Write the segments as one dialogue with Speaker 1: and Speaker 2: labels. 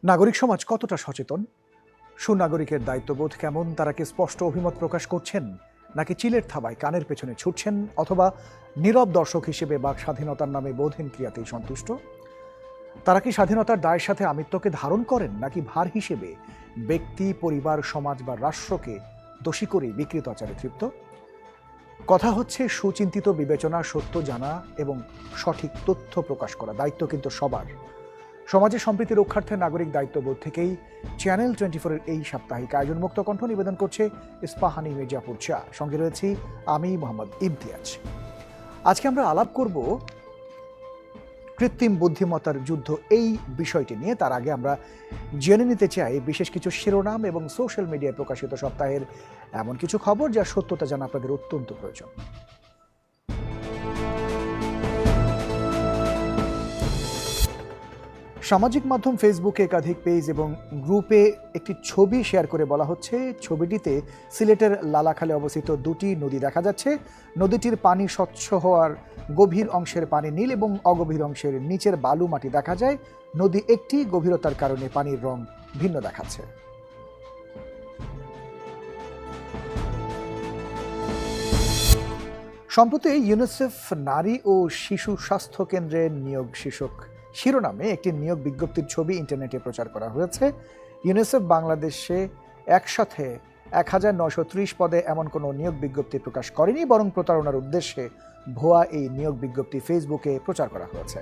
Speaker 1: নাগরিক সমাজ কতটা সচেতন? সুনাগরিকের দায়িত্ববোধ কেমন? তারা কি স্পষ্ট অভিমত প্রকাশ করছেন, নাকি চিলের থাবায় কানের পেছনে ছুটছেন, অথবা নীরব দর্শক হিসেবে বাক স্বাধীনতার নামে বোধহীন ক্রিয়াতেই সন্তুষ্ট? তারা কি স্বাধীনতার দায়ের সাথে আমিত্বকে ধারণ করেন, নাকি ভার হিসেবে ব্যক্তি, পরিবার, সমাজ বা রাষ্ট্রকে দোষী করেই বিকৃত আচারে তৃপ্ত? কথা হচ্ছে সুচিন্তিত বিবেচনা, সত্য জানা এবং সঠিক তথ্য প্রকাশ করা। দায়িত্ব কিন্তু সবার। সমাজের সম্প্রীতি রক্ষার্থে নাগরিক দায়িত্ববোধ থেকেই চ্যানেল 24-এর এই সাপ্তাহিক আয়োজন মুক্ত কণ্ঠ নিবেদন করছে ইস্পাহানি মির্জাপুর চা। সঙ্গে রয়েছি আমি মোহাম্মদ ইমতিয়াজ। আজকে আমরা আলাপ করব কৃত্রিম বুদ্ধিমত্তার যুদ্ধ এই বিষয়টি নিয়ে। তার আগে আমরা জেনে নিতে চাই বিশেষ কিছু শিরোনাম এবং সোশ্যাল মিডিয়ায় প্রকাশিত সপ্তাহের এমন কিছু খবর যার সত্যতা জানা আপনাদের অত্যন্ত প্রয়োজন। সামাজিক মাধ্যম ফেসবুকে একাধিক পেজ এবং গ্রুপে একটি ছবি শেয়ার করে বলা হচ্ছে, ছবিটিতে সিলেটের লালাখালে অবস্থিত দুটি নদী দেখা যাচ্ছে। নদীটির পানি স্বচ্ছ হওয়ার গভীর অংশের পানি নীল এবং অগভীর অংশের নিচের বালু মাটি দেখা যায়। নদী একটি গভীরতার কারণে পানির রং ভিন্ন দেখাচ্ছে। সম্প্রতি ইউনিসেফ নারী ও শিশু স্বাস্থ্য কেন্দ্রের নিয়োগ শীর্ষক শিরোনামে একটি নিয়োগ বিজ্ঞপ্তির ছবি ইন্টারনেটে প্রচার করা হয়েছে। ইউনিসেফ বাংলাদেশে একসাথে 1930 পদে এমন কোনো নিয়োগ বিজ্ঞপ্তি প্রকাশ করেনি, বরং প্রতারণার উদ্দেশ্যে ভুয়া এই নিয়োগ বিজ্ঞপ্তি ফেসবুকে প্রচার করা হয়েছে।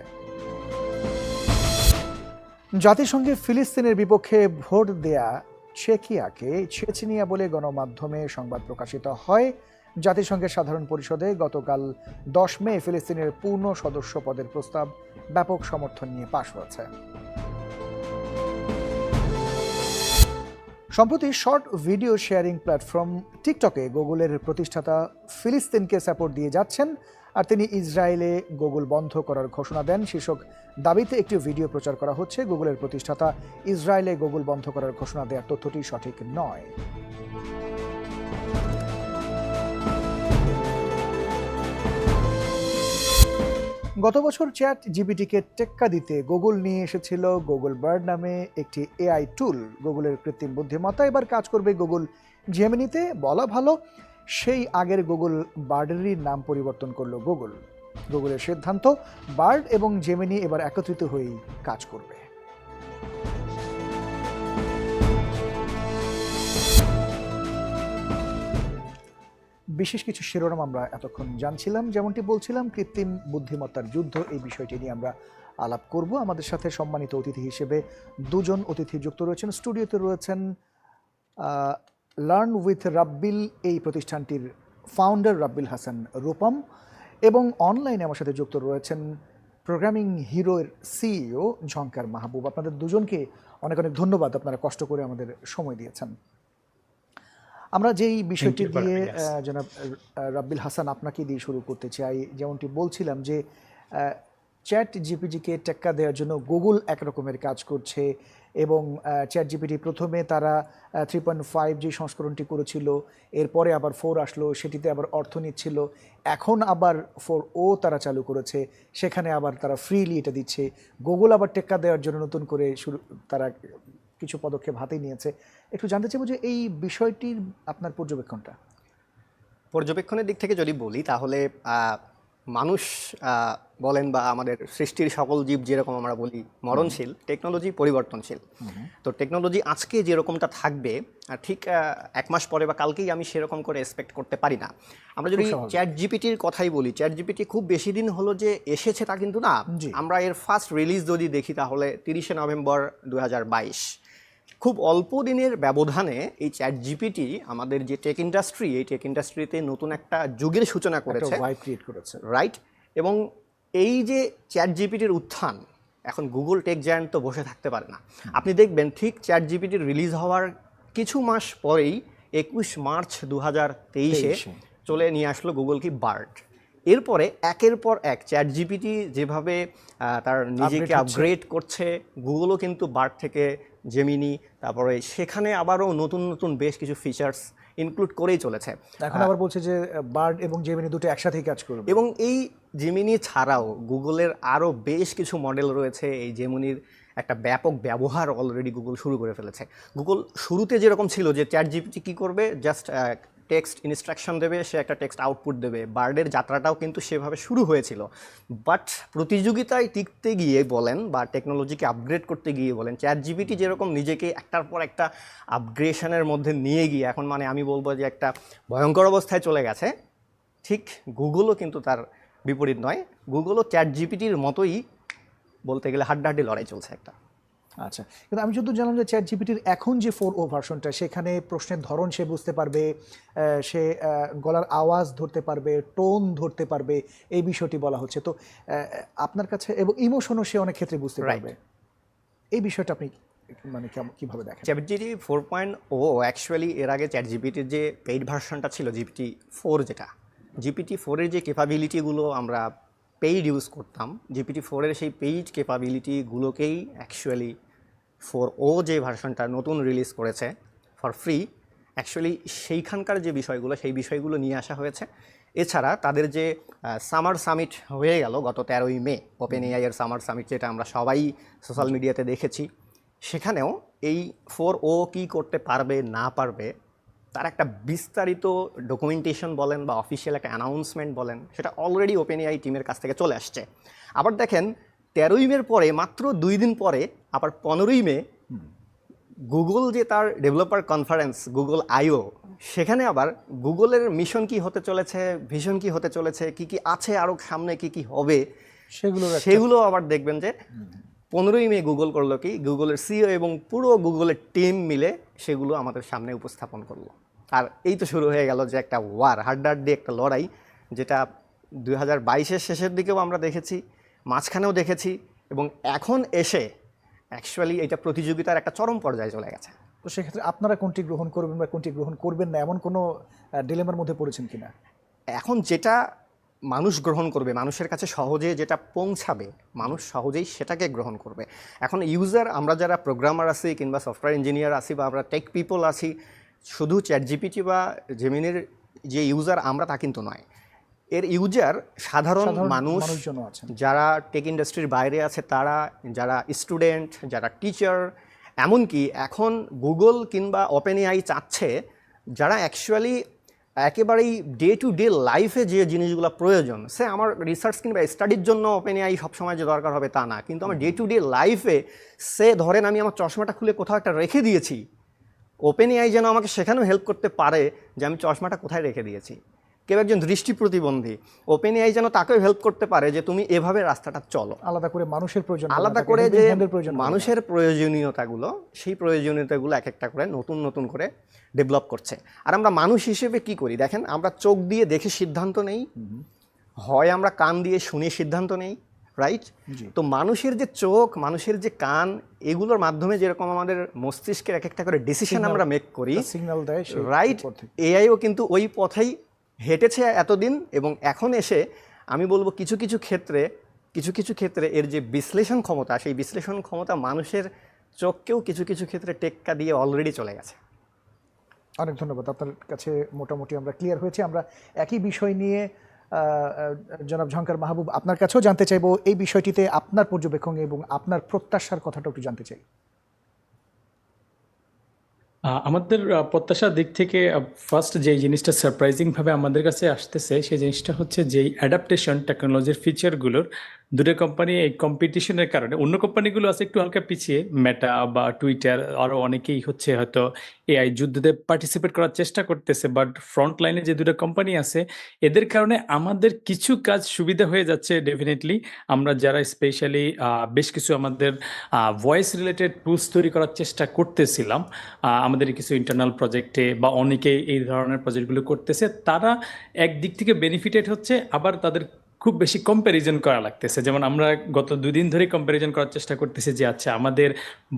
Speaker 1: জাতিসংঘে ফিলিস্তিনের বিপক্ষে ভোট দেয়া চেকিয়াকে চেচনিয়া বলে গণমাধ্যমে সংবাদ প্রকাশিত হয়। জাতিসংঘের সাধারণ পরিষদে গতকাল 10 মে ফিলিস্তিনের পূর্ণ সদস্য পদের প্রস্তাব ব্যাপক সমর্থন নিয়ে পাশ হয়েছে। সম্প্রতি শর্ট ভিডিও শেয়ারিং প্ল্যাটফর্ম টিকটকে গুগলের প্রতিষ্ঠাতা ফিলিস্তিনকে সাপোর্ট দিয়ে যাচ্ছেন, আর তিনি ইসরায়েলে গুগল বন্ধ করার ঘোষণা দেন শীর্ষক দাবিতে একটি ভিডিও প্রচার করা হচ্ছে। গুগলের প্রতিষ্ঠাতা ইসরায়েলে গুগল বন্ধ করার ঘোষণা দেওয়ার তথ্যটি সঠিক নয়। গত বছর চ্যাট জিপিটিকে টেক্কা দিতে গুগল নিয়ে এসেছিল গুগল বার্ড নামে একটি এআই টুল। গুগলের কৃত্রিম বুদ্ধিমত্তা এবার কাজ করবে গুগল জেমিনিতে। বলা ভালো, সেই আগের গুগল বার্ডেরই নাম পরিবর্তন করলো গুগল। গুগলের সিদ্ধান্ত, বার্ড এবং জেমিনি এবার একত্রিত হয়েই কাজ করবে। বিশেষ কিছু শিরোনাম আমরা এতক্ষণ জানছিলাম। যেমনটি বলছিলাম, কৃত্রিম বুদ্ধিমত্তার যুদ্ধ এই বিষয়টি নিয়ে আমরা আলাপ করব। আমাদের সাথে সম্মানিত অতিথি হিসেবে দুজন অতিথি যুক্ত রয়েছেন। স্টুডিওতে রয়েছেন লার্ন উইথ রাব্বিল এই প্রতিষ্ঠানটির ফাউন্ডার রাব্বিল হাসান রূপম, এবং অনলাইনে আমার সাথে যুক্ত রয়েছেন প্রোগ্রামিং হিরোর সিইও ঝঙ্কার মাহবুব। আপনাদের দুজনকে অনেক অনেক ধন্যবাদ, আপনারা কষ্ট করে আমাদের সময় দিয়েছেন। আমরা যেই বিষয়টি দিয়ে জনাব রাব্বিল হাসান আপনাকে দিয়ে শুরু করতে চাই, যেমনটি বলছিলাম যে চ্যাট জিপিটিকে টেক্কা দেওয়ার জন্য গুগল একরকমের কাজ করছে, এবং চ্যাট জিপিটি প্রথমে তারা 3.5 যে সংস্করণটি করেছিল, এরপরে আবার 4 আসলো, সেটিতে আবার অর্থ নিচ্ছিল। এখন আবার 4o তারা চালু করেছে, সেখানে আবার তারা ফ্রিলি এটা দিচ্ছে। গুগল আবার টেক্কা দেওয়ার জন্য নতুন করে তারা কিছু পদক্ষেপ হাতে নিয়েছে। একটু জানতে চাইব যে এই বিষয়টির আপনার
Speaker 2: পর্যবেক্ষণের দিক থেকে যদি বলি, তাহলে মানুষ বলেন বা আমাদের সৃষ্টির সকল জীব যেরকম আমরা বলি মরণশীল, টেকনোলজি পরিবর্তনশীল। তো টেকনোলজি আজকে যেরকমটা থাকবে ঠিক 1 মাস পরে বা কালকেই আমি সেরকম করে এক্সপেক্ট করতে পারি না। আমরা যদি চ্যাট জিপিটির কথাই বলি, চ্যাট জিপিটি খুব বেশি দিন হলো যে এসেছে তা কিন্তু না। আমরা এর ফার্স্ট রিলিজ যদি দেখি তাহলে 30শে নভেম্বর 2022। খুব অল্প দিনের ব্যবধানে এই চ্যাট জিপিটি আমাদের যে টেক ইন্ডাস্ট্রি, এই টেক ইন্ডাস্ট্রিতে নতুন একটা যুগের সূচনা করেছে, রাইট? এবং এই যে চ্যাট জিপিটির উত্থান, এখন গুগল টেক জায়ান্ট তো বসে থাকতে পারে না। আপনি দেখবেন ঠিক চ্যাট জিপিটির রিলিজ হওয়ার কিছু মাস পরেই 21 মার্চ 2023-এ চলে নিয়ে আসলো গুগল কি বার্ড। এরপরে একের পর এক চ্যাট জিপিটি যেভাবে তার নিজেকে আপগ্রেড করছে, গুগলও কিন্তু বার্ড থেকে জেমিনি, তারপরে সেখানে আবারও নতুন নতুন বেশ কিছু ফিচার্স ইনক্লুড করেই চলেছে।
Speaker 1: এখন আবার বলছে যে বার্ড এবং জেমিনি দুটো একসাথেই কাজ করবে।
Speaker 2: এবং এই জেমিনি ছাড়াও গুগলের আরও বেশ কিছু মডেল রয়েছে। এই জেমিনির একটা ব্যাপক ব্যবহার অলরেডি গুগল শুরু করে ফেলেছে। গুগল শুরুতে যেরকম ছিল যে চ্যাট জিপিটি কী করবে, জাস্ট টেক্সট ইনস্ট্রাকশন দেবে, সে একটা টেক্সট আউটপুট দেবে, বার্ডের যাত্রাটাও কিন্তু সেভাবে শুরু হয়েছিল। বাট প্রতিযোগিতায় টিকতে গিয়ে বলেন বা টেকনোলজিকে আপগ্রেড করতে গিয়ে বলেন, চ্যাট জিপিটি যেরকম নিজেকে একটার পর একটা আপগ্রেশনের মধ্যে নিয়ে গিয়ে এখন মানে আমি বলবো যে একটা ভয়ঙ্কর অবস্থায় চলে গেছে, ঠিক গুগলও কিন্তু তার বিপরীত নয়। গুগলও চ্যাট জিপিটির মতোই বলতে গেলে হাড্ডাহাড্ডি লড়াই চলছে একটা।
Speaker 1: আচ্ছা, কিন্তু আমি যত জানলাম যে চ্যাট জিপিটির এখন যে 4o ভার্সনটা, সেখানে প্রশ্নের ধরন সে বুঝতে পারবে, সে গলার আওয়াজ ধরতে পারবে, টোন ধরতে পারবে, এই বিষয়টি বলা হচ্ছে। তো আপনার কাছে এবং ইমোশনও সে অনেক ক্ষেত্রে বুঝতে পারবে, এই বিষয়টা আপনি মানে কিভাবে দেখেন?
Speaker 2: চ্যাট জিপিটি 4.0 অ্যাকচুয়ালি এর আগে চ্যাট জিপিটির যে পেইড ভার্সনটা ছিল জিপিটি 4, যেটা জিপিটি 4-এর যে ক্যাপাবিলিটিগুলো আমরা পেইড ইউজ করতাম, জিপিটি 4-এর সেই পেইড ক্যাপাবিলিটিগুলোকেই অ্যাকচুয়ালি 4o যে ভার্সনটা নতুন রিলিজ করেছে ফর ফ্রি, অ্যাকচুয়ালি সেইখানকার যে বিষয়গুলো সেই বিষয়গুলো নিয়ে আসা হয়েছে। এছাড়া তাদের যে সামার সামিট হয়ে গেল গত 13ই মে, ওপেন এআইয়ের সামার সামিট, যেটা আমরা সবাই সোশ্যাল মিডিয়াতে দেখেছি, সেখানেও এই 4o কী করতে পারবে না পারবে তার একটা বিস্তারিত ডকুমেন্টেশন বলেন বা অফিসিয়াল একটা অ্যানাউন্সমেন্ট বলেন, সেটা অলরেডি ওপেন এআই টিমের কাছ থেকে চলে আসছে। আবার দেখেন 13ই মের পরে মাত্র 2 দিন পরে আবার 15ই মে গুগল যে তার ডেভেলপার কনফারেন্স গুগল আইও, সেখানে আবার গুগলের মিশন কি হতে চলেছে, ভিশন কি হতে চলেছে, কি কি আছে আরও সামনে কি কি হবে, সেগুলো আবার দেখবেন যে 15ই মে গুগল করলো কি, গুগলের সিইও এবং পুরো গুগলের টিম মিলে সেগুলো আমাদের সামনে উপস্থাপন করলো। আর এই তো শুরু হয়ে গেল যে একটা ওয়ার, হাড্ডাহাড্ডি একটা লড়াই, যেটা 2022-এর শেষের দিকেও আমরা দেখেছি, মাঝখানেও দেখেছি, এবং এখন এসে অ্যাকচুয়ালি এটা প্রতিযোগিতার একটা চরম পর্যায়ে চলে গেছে।
Speaker 1: তো সেক্ষেত্রে আপনারা কোনটি গ্রহণ করবেন বা কোনটি গ্রহণ করবেন না, এমন কোনো ডিলেমার মধ্যে পড়েছেন কিনা?
Speaker 2: এখন যেটা মানুষ গ্রহণ করবে, মানুষের কাছে সহজে যেটা পৌঁছাবে, মানুষ সহজেই সেটাকে গ্রহণ করবে। এখন ইউজার, আমরা যারা প্রোগ্রামার আছি কিংবা সফটওয়্যার ইঞ্জিনিয়ার আছি বা আমরা টেক পিপল আছি, শুধু চ্যাট জিপিটি বা জেমিনির যে ইউজার আমরা তা কিন্তু নয়। এর ইউজার সাধারণ মানুষ, যারা টেক ইন্ডাস্ট্রির বাইরে আছে তারা, যারা স্টুডেন্ট, যারা টিচার, এমনকি এখন গুগল কিংবা ওপেন এআই চাচ্ছে যারা অ্যাকচুয়ালি একেবারেই ডে টু ডে লাইফে যে জিনিসগুলো প্রয়োজন, সে আমার রিসার্চ কিংবা স্টাডির জন্য ওপেন এআই সবসময় যে দরকার হবে তা না, কিন্তু আমার ডে টু ডে লাইফে সে ধরেন আমি আমার চশমাটা খুলে কোথাও একটা রেখে দিয়েছি, ওপেন এআই যেন আমাকে সেখানেও হেল্প করতে পারে যে আমি চশমাটা কোথায় রেখে দিয়েছি। কেউ একজন দৃষ্টি প্রতিবন্ধী, ওপেন এআই যেন তাকেও হেল্প করতে পারে যে তুমি এভাবে রাস্তাটা চলো।
Speaker 1: আলাদা করে মানুষের প্রয়োজন,
Speaker 2: আলাদা করে যে মানুষের প্রয়োজনীয়তাগুলো, সেই প্রয়োজনীয়তাগুলো এক একটা করে নতুন নতুন করে ডেভেলপ করছে। আর আমরা মানুষ হিসেবে কি করি দেখেন, আমরা চোখ দিয়ে দেখে সিদ্ধান্ত নেই, হয় আমরা কান দিয়ে শুনে সিদ্ধান্ত নেই, রাইট? তো মানুষের যে চোখ, মানুষের যে কান, এগুলোর মাধ্যমে যেরকম আমাদের মস্তিষ্কের এক একটা করে ডিসিশন আমরা মেক করি,
Speaker 1: সিগন্যাল দেয়,
Speaker 2: রাইট? এআইও কিন্তু ওই পথেই হেঁটেছে এতদিন, এবং এখন এসে আমি বলবো কিছু কিছু ক্ষেত্রে এর যে বিশ্লেষণ ক্ষমতা, সেই বিশ্লেষণ ক্ষমতা মানুষের চোখকেও কিছু কিছু ক্ষেত্রে টেক্কা দিয়ে অলরেডি চলে গেছে।
Speaker 1: অনেক ধন্যবাদ, আপনার কাছে মোটামুটি আমরা ক্লিয়ার হয়েছে। আমরা একই বিষয় নিয়ে জনাব ঝঙ্কার মাহবুব, আপনার কাছেও জানতে চাইবো এই বিষয়টিতে আপনার পর্যবেক্ষণ এবং আপনার প্রত্যাশার কথাটা একটু জানতে চাই।
Speaker 3: আমাদের প্রত্যাশার দিক থেকে ফার্স্ট যে জিনিসটা সারপ্রাইজিং ভাবে আমাদের কাছে আসতেছে, সেই জিনিসটা হচ্ছে যে অ্যাডাপ্টেশন টেকনোলজির ফিচারগুলোর দুটো কোম্পানি এই কম্পিটিশনের কারণে, অন্য কোম্পানিগুলো আছে একটু হালকা পিছিয়ে, মেটা বা টুইটার আরও অনেকেই হচ্ছে হয়তো এআই যুদ্ধতে পার্টিসিপেট করার চেষ্টা করতেছে, বাট ফ্রন্ট লাইনে যে দুটো কোম্পানি আছে এদের কারণে আমাদের কিছু কাজ সুবিধা হয়ে যাচ্ছে ডেফিনেটলি। আমরা যারা স্পেশালি বেশ কিছু আমাদের ভয়েস রিলেটেড টুলস তৈরি করার চেষ্টা করতেছিলাম আমাদের কিছু ইন্টারনাল প্রজেক্টে, বা অনেকে এই ধরনের প্রজেক্টগুলো করতেছে, তারা একদিক থেকে বেনিফিটেড হচ্ছে, আবার তাদের খুব বেশি কম্প্যারিজন করা লাগতেছে। যেমন আমরা গত 2 দিন ধরে কম্প্যারিজন করার চেষ্টা করতেছি যে আচ্ছা আমাদের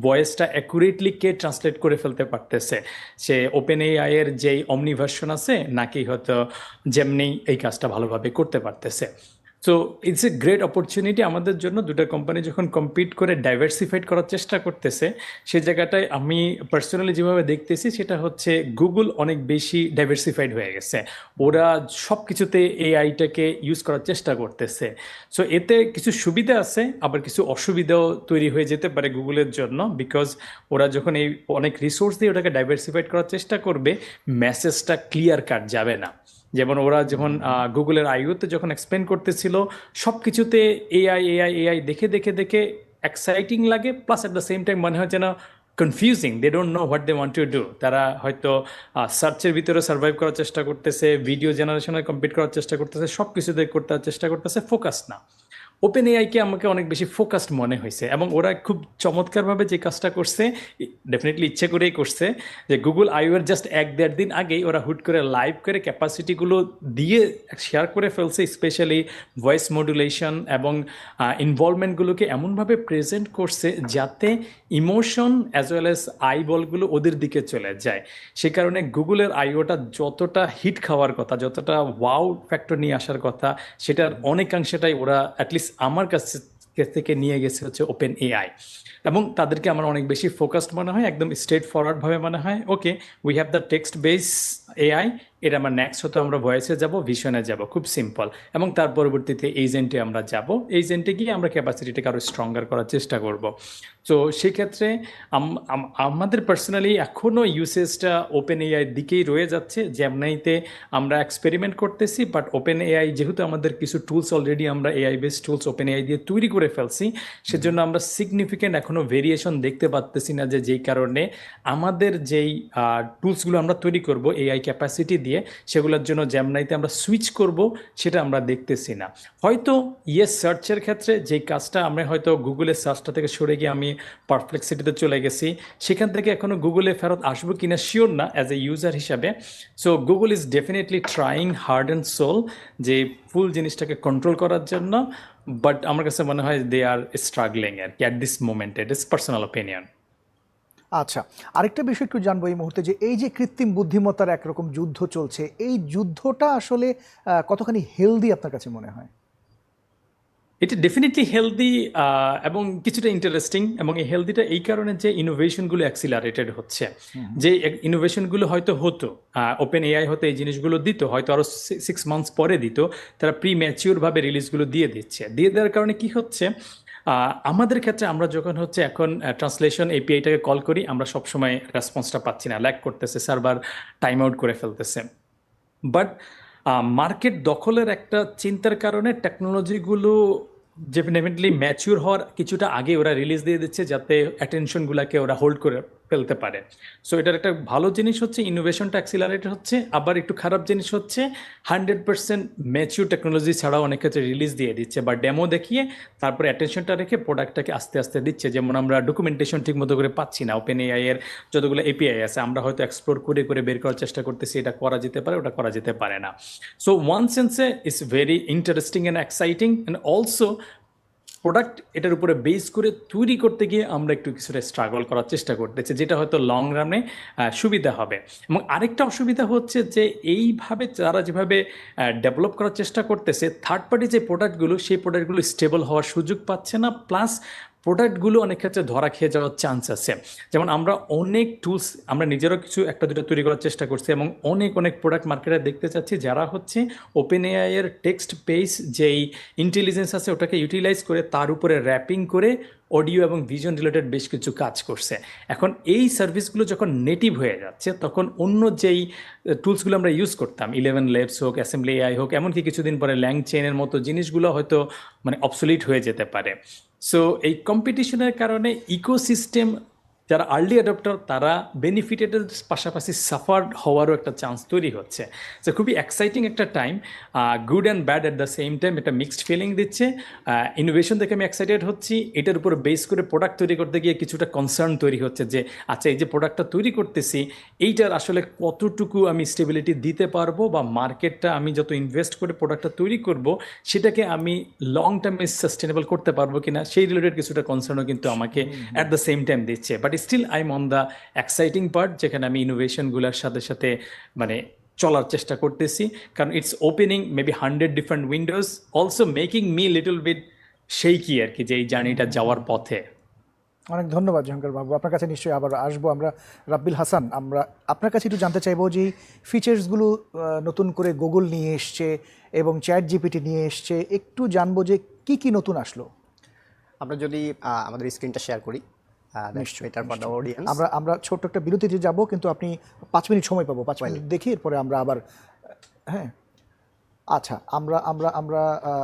Speaker 3: ভয়েসটা অ্যাকুরেটলি কে ট্রান্সলেট করে ফেলতে পারতেছে, সে ওপেন এআই এর যেই অমনি ভার্সন আছে নাকি হয়তো যেমনি এই কাজটা ভালোভাবে করতে পারতেছে। So it's a great opportunity আমাদের জন্য। দুটো কোম্পানি যখন কম্পিট করে ডাইভার্সিফাইড করার চেষ্টা করতেছে, সেই জায়গাটায় আমি পার্সোনালি যেভাবে দেখতেছি সেটা হচ্ছে গুগল অনেক বেশি ডাইভার্সিফাইড হয়ে গেছে। ওরা সব কিছুতে এআইটাকে ইউজ করার চেষ্টা করতেছে। সো এতে কিছু সুবিধা আছে, আবার কিছু অসুবিধাও তৈরি হয়ে যেতে পারে গুগলের জন্য, বিকজ ওরা যখন এই অনেক রিসোর্স দিয়ে ওটাকে ডাইভার্সিফাইড করার চেষ্টা করবে, মেসেজটা ক্লিয়ার কাট যাবে না। যেমন ওরা যখন গুগলের আইওতে যখন এক্সপ্লেন করতেছিল, সব কিছুতে এআই এআই এআই দেখে দেখে দেখে এক্সাইটিং লাগে, plus at the same time মনে হয় যেন confusing, they don't know what they want to do. তারা হয়তো সার্চের ভিতরে সার্ভাইভ করার চেষ্টা করতেছে, ভিডিও জেনারেশনে কমপ্লিট করার চেষ্টা করতেছে, সব কিছুতে করতে চেষ্টা করতেছে, ফোকাস না। ওপেন এআইকে আমাকে অনেক বেশি ফোকাসড মনে হয়েছে, এবং ওরা খুব চমৎকারভাবে যে কাজটা করছে, ডেফিনেটলি ইচ্ছে করেই করছে, যে গুগল আইওর জাস্ট 1-1.5 দিন আগেই ওরা হুট করে লাইভ করে ক্যাপাসিটিগুলো দিয়ে শেয়ার করে ফেলছে, স্পেশালি ভয়েস মডুলেশন এবং ইনভলভমেন্টগুলোকে এমনভাবে প্রেজেন্ট করছে যাতে emotion as well as I বলগুলো ওদের দিকে চলে যায়। সে কারণে গুগলের আইওটা যতটা হিট খাওয়ার কথা, যতটা ওয়াও ফ্যাক্টর নিয়ে আসার কথা, সেটার অনেকাংশটাই ওরা অ্যাটলিস্ট আমার কাছে থেকে নিয়ে গেছে হচ্ছে ওপেন এআই। এবং তাদেরকে আমার অনেক বেশি ফোকাসড মনে হয়, একদম স্ট্রেট ফরওয়ার্ডভাবে মনে হয়, okay we have the text base AI, এটা আমার নেক্সট হতো আমরা ভয়েসে যাব, ভিশনে যাব, খুব সিম্পল। এবং তার পরবর্তীতে এজেন্টে আমরা যাব, এজেন্টে গিয়ে আমরা ক্যাপাসিটিটাকে আরও স্ট্রঙ্গার করার চেষ্টা করব। তো সেক্ষেত্রে আমাদের পার্সোনালি এখনও ইউসেজটা ওপেন এআইয়ের দিকেই রয়ে যাচ্ছে, যেমনাইতে আমরা এক্সপেরিমেন্ট করতেছি, বাট ওপেন এআই যেহেতু আমাদের কিছু টুলস অলরেডি আমরা AI based tools open AI দিয়ে তৈরি করে ফেলছি, সেজন্য আমরা সিগনিফিক্যান্ট এখনও ভেরিয়েশন দেখতে পাচ্তেছি না, যেই কারণে আমাদের যেই টুলসগুলো আমরা তৈরি করব এআই ক্যাপাসিটি দিয়ে, সেগুলোর জন্য জেমনাইতে আমরা সুইচ করব, সেটা আমরা দেখতেছি না। হয়তো ইয়েস, সার্চের ক্ষেত্রে যেই কাজটা আমরা হয়তো গুগলের সার্চটা থেকে সরে গিয়ে আমি পারপ্লেক্সিটিতে চলে গেছি, সেখান থেকে এখনো গুগলে ফেরত আসবো কিনা শিওর না অ্যাজ এ ইউজার হিসাবে। So Google is definitely trying hard and sole যে ফুল জিনিসটাকে কন্ট্রোল করার জন্য, বাট আমার কাছে মনে হয় দে আর স্ট্রাগলিং আর কি at this moment. It is personal opinion.
Speaker 1: আচ্ছা, আরেকটা বিষয় একটু জানবো এই মুহূর্তে, যে এই যে কৃত্রিম বুদ্ধিমত্তার একরকম যুদ্ধ চলছে, এই যুদ্ধটা আসলে কতখানি হেলদি আপনার কাছে মনে হয়?
Speaker 3: এটা ডেফিনেটলি হেলদি এবং কিছুটা ইন্টারেস্টিং, এবং এই হেলদিটা এই কারণে যে ইনোভেশনগুলো অ্যাক্সিলারেটেড হচ্ছে। যে ইনোভেশনগুলো হয়তো হতো, ওপেন এআই হতে এই জিনিসগুলো দিত, হয়তো আরও 6 মান্থস পরে দিত, তারা প্রি ম্যাচিওরভাবে রিলিজগুলো দিয়ে দিচ্ছে। দিয়ে দেওয়ার কারণে কি হচ্ছে, আমাদের ক্ষেত্রে আমরা যখন হচ্ছে এখন ট্রান্সলেশন এপিআইটাকে কল করি, আমরা সবসময় রেসপন্সটা পাচ্ছি না, ল্যাগ করতেছে, সার্ভার টাইম আউট করে ফেলতেছে। বাট মার্কেট দখলের একটা চিন্তার কারণে টেকনোলজিগুলো ডেফিনেটলি ম্যাচিউর হওয়ার কিছুটা আগে ওরা রিলিজ দিয়ে দিচ্ছে, যাতে অ্যাটেনশনগুলোকে ওরা হোল্ড করে ফেলতে পারে। সো এটার একটা ভালো জিনিস হচ্ছে ইনোভেশনটা অ্যাক্সিলারেট হচ্ছে, আবার একটু খারাপ জিনিস হচ্ছে 100% ম্যাচিউর টেকনোলজি ছাড়াও অনেক ক্ষেত্রে রিলিজ দিয়ে দিচ্ছে, বা ডেমো দেখিয়ে তারপরে অ্যাটেনশনটা রেখে প্রোডাক্টটাকে আস্তে আস্তে দিচ্ছে। যেমন আমরা ডকুমেন্টেশন ঠিক মতো করে পাচ্ছি না, ওপেন এআই এর যতগুলো এপিআই আছে আমরা হয়তো এক্সপ্লোর করে করে বের করার চেষ্টা করতেছি, এটা করা যেতে পারে, ওটা করা যেতে পারে না। সো ওয়ান সেন্সে it's very interesting and exciting, and also product এটার উপরে বেস করে তৈরি করতে গিয়ে আমরা একটু কিছুটা স্ট্রাগল করার চেষ্টা করতেছি, যেটা হয়তো লং রানে সুবিধা হবে। এবং আরেকটা অসুবিধা হচ্ছে যে এইভাবে তারা যেভাবে ডেভেলপ করার চেষ্টা করতেছে, থার্ড পার্টি যে প্রোডাক্টগুলো, সেই প্রোডাক্টগুলো স্টেবল হওয়ার সুযোগ পাচ্ছে না, প্লাস প্রোডাক্টগুলো অনেক ক্ষেত্রে ধরা খেয়ে যাওয়ার চান্স আছে। যেমন আমরা অনেক টুলস আমরা নিজেরও কিছু একটা দুটো তৈরি করার চেষ্টা করছি, এবং অনেক অনেক প্রোডাক্ট মার্কেটে দেখতে চাচ্ছি যারা হচ্ছে ওপেন এআই এর টেক্সট বেস যেই ইন্টেলিজেন্স আছে ওটাকে ইউটিলাইজ করে তার উপরে র্যাপিং করে অডিও এবং ভিজন রিলেটেড বেশ কিছু কাজ করছে। এখন এই সার্ভিসগুলো যখন নেটিভ হয়ে যাচ্ছে, তখন অন্য যেই টুলসগুলো আমরা ইউজ করতাম, 11 লেবস হোক, অ্যাসেম্বলি এআই হোক, এমনকি কিছুদিন পরে ল্যাংচেনের মতো জিনিসগুলো হয়তো মানে অবসলিট হয়ে যেতে পারে। সো এই কম্পিটিশনের কারণে ইকোসিস্টেম যারা আর্লি অ্যাডপ্টার তারা বেনিফিটেডের পাশাপাশি সাফার্ড হওয়ারও একটা চান্স তৈরি হচ্ছে। সো খুবই এক্সাইটিং একটা time, good and bad at the same time, একটা মিক্সড ফিলিং দিচ্ছে। ইনোভেশন দেখে আমি এক্সাইটেড হচ্ছি, এটার উপর বেস করে প্রোডাক্ট তৈরি করতে গিয়ে কিছুটা কনসার্ন তৈরি হচ্ছে যে আচ্ছা এই যে প্রোডাক্টটা তৈরি করতেছি এইটার আসলে কতটুকু আমি স্টেবিলিটি দিতে পারবো, বা মার্কেটটা আমি যত ইনভেস্ট করে প্রোডাক্টটা তৈরি করব সেটাকে আমি লং টার্মে সাস্টেনেবল করতে পারবো কিনা, সেই রিলেটেড কিছুটা কনসার্নও কিন্তু আমাকে অ্যাট দ্য সেম টাইম দিচ্ছে। But still I am on the exciting part, যেখানে আমি ইনোভেশনগুলোর সাথে সাথে মানে চলার চেষ্টা করতেছি, কারণ it's opening maybe 100 different windows, also making me little bit shaky আর কি, যে এই জার্নিটা যাওয়ার পথে।
Speaker 1: অনেক ধন্যবাদ জহঙ্কার বাবু, আপনার কাছে নিশ্চয়ই আবার আসবো আমরা। রাব্বিল হাসান, আমরা আপনার কাছে একটু জানতে চাইবো যে ফিচার্সগুলো নতুন করে গুগল নিয়ে এসছে এবং চ্যাট জিপিটি নিয়ে এসছে, একটু জানবো যে কি কি নতুন আসলো।
Speaker 2: আমরা যদি আমাদের স্ক্রিনটা শেয়ার করি, এটার পর অডিয়েন্স,
Speaker 1: আমরা ছোট্ট একটা বিরতিতে যাব, কিন্তু আপনি 5 মিনিট সময় পাবো, 5 মিনিট দেখি, এরপরে আমরা আবার, হ্যাঁ আচ্ছা, আমরা আমরা আমরা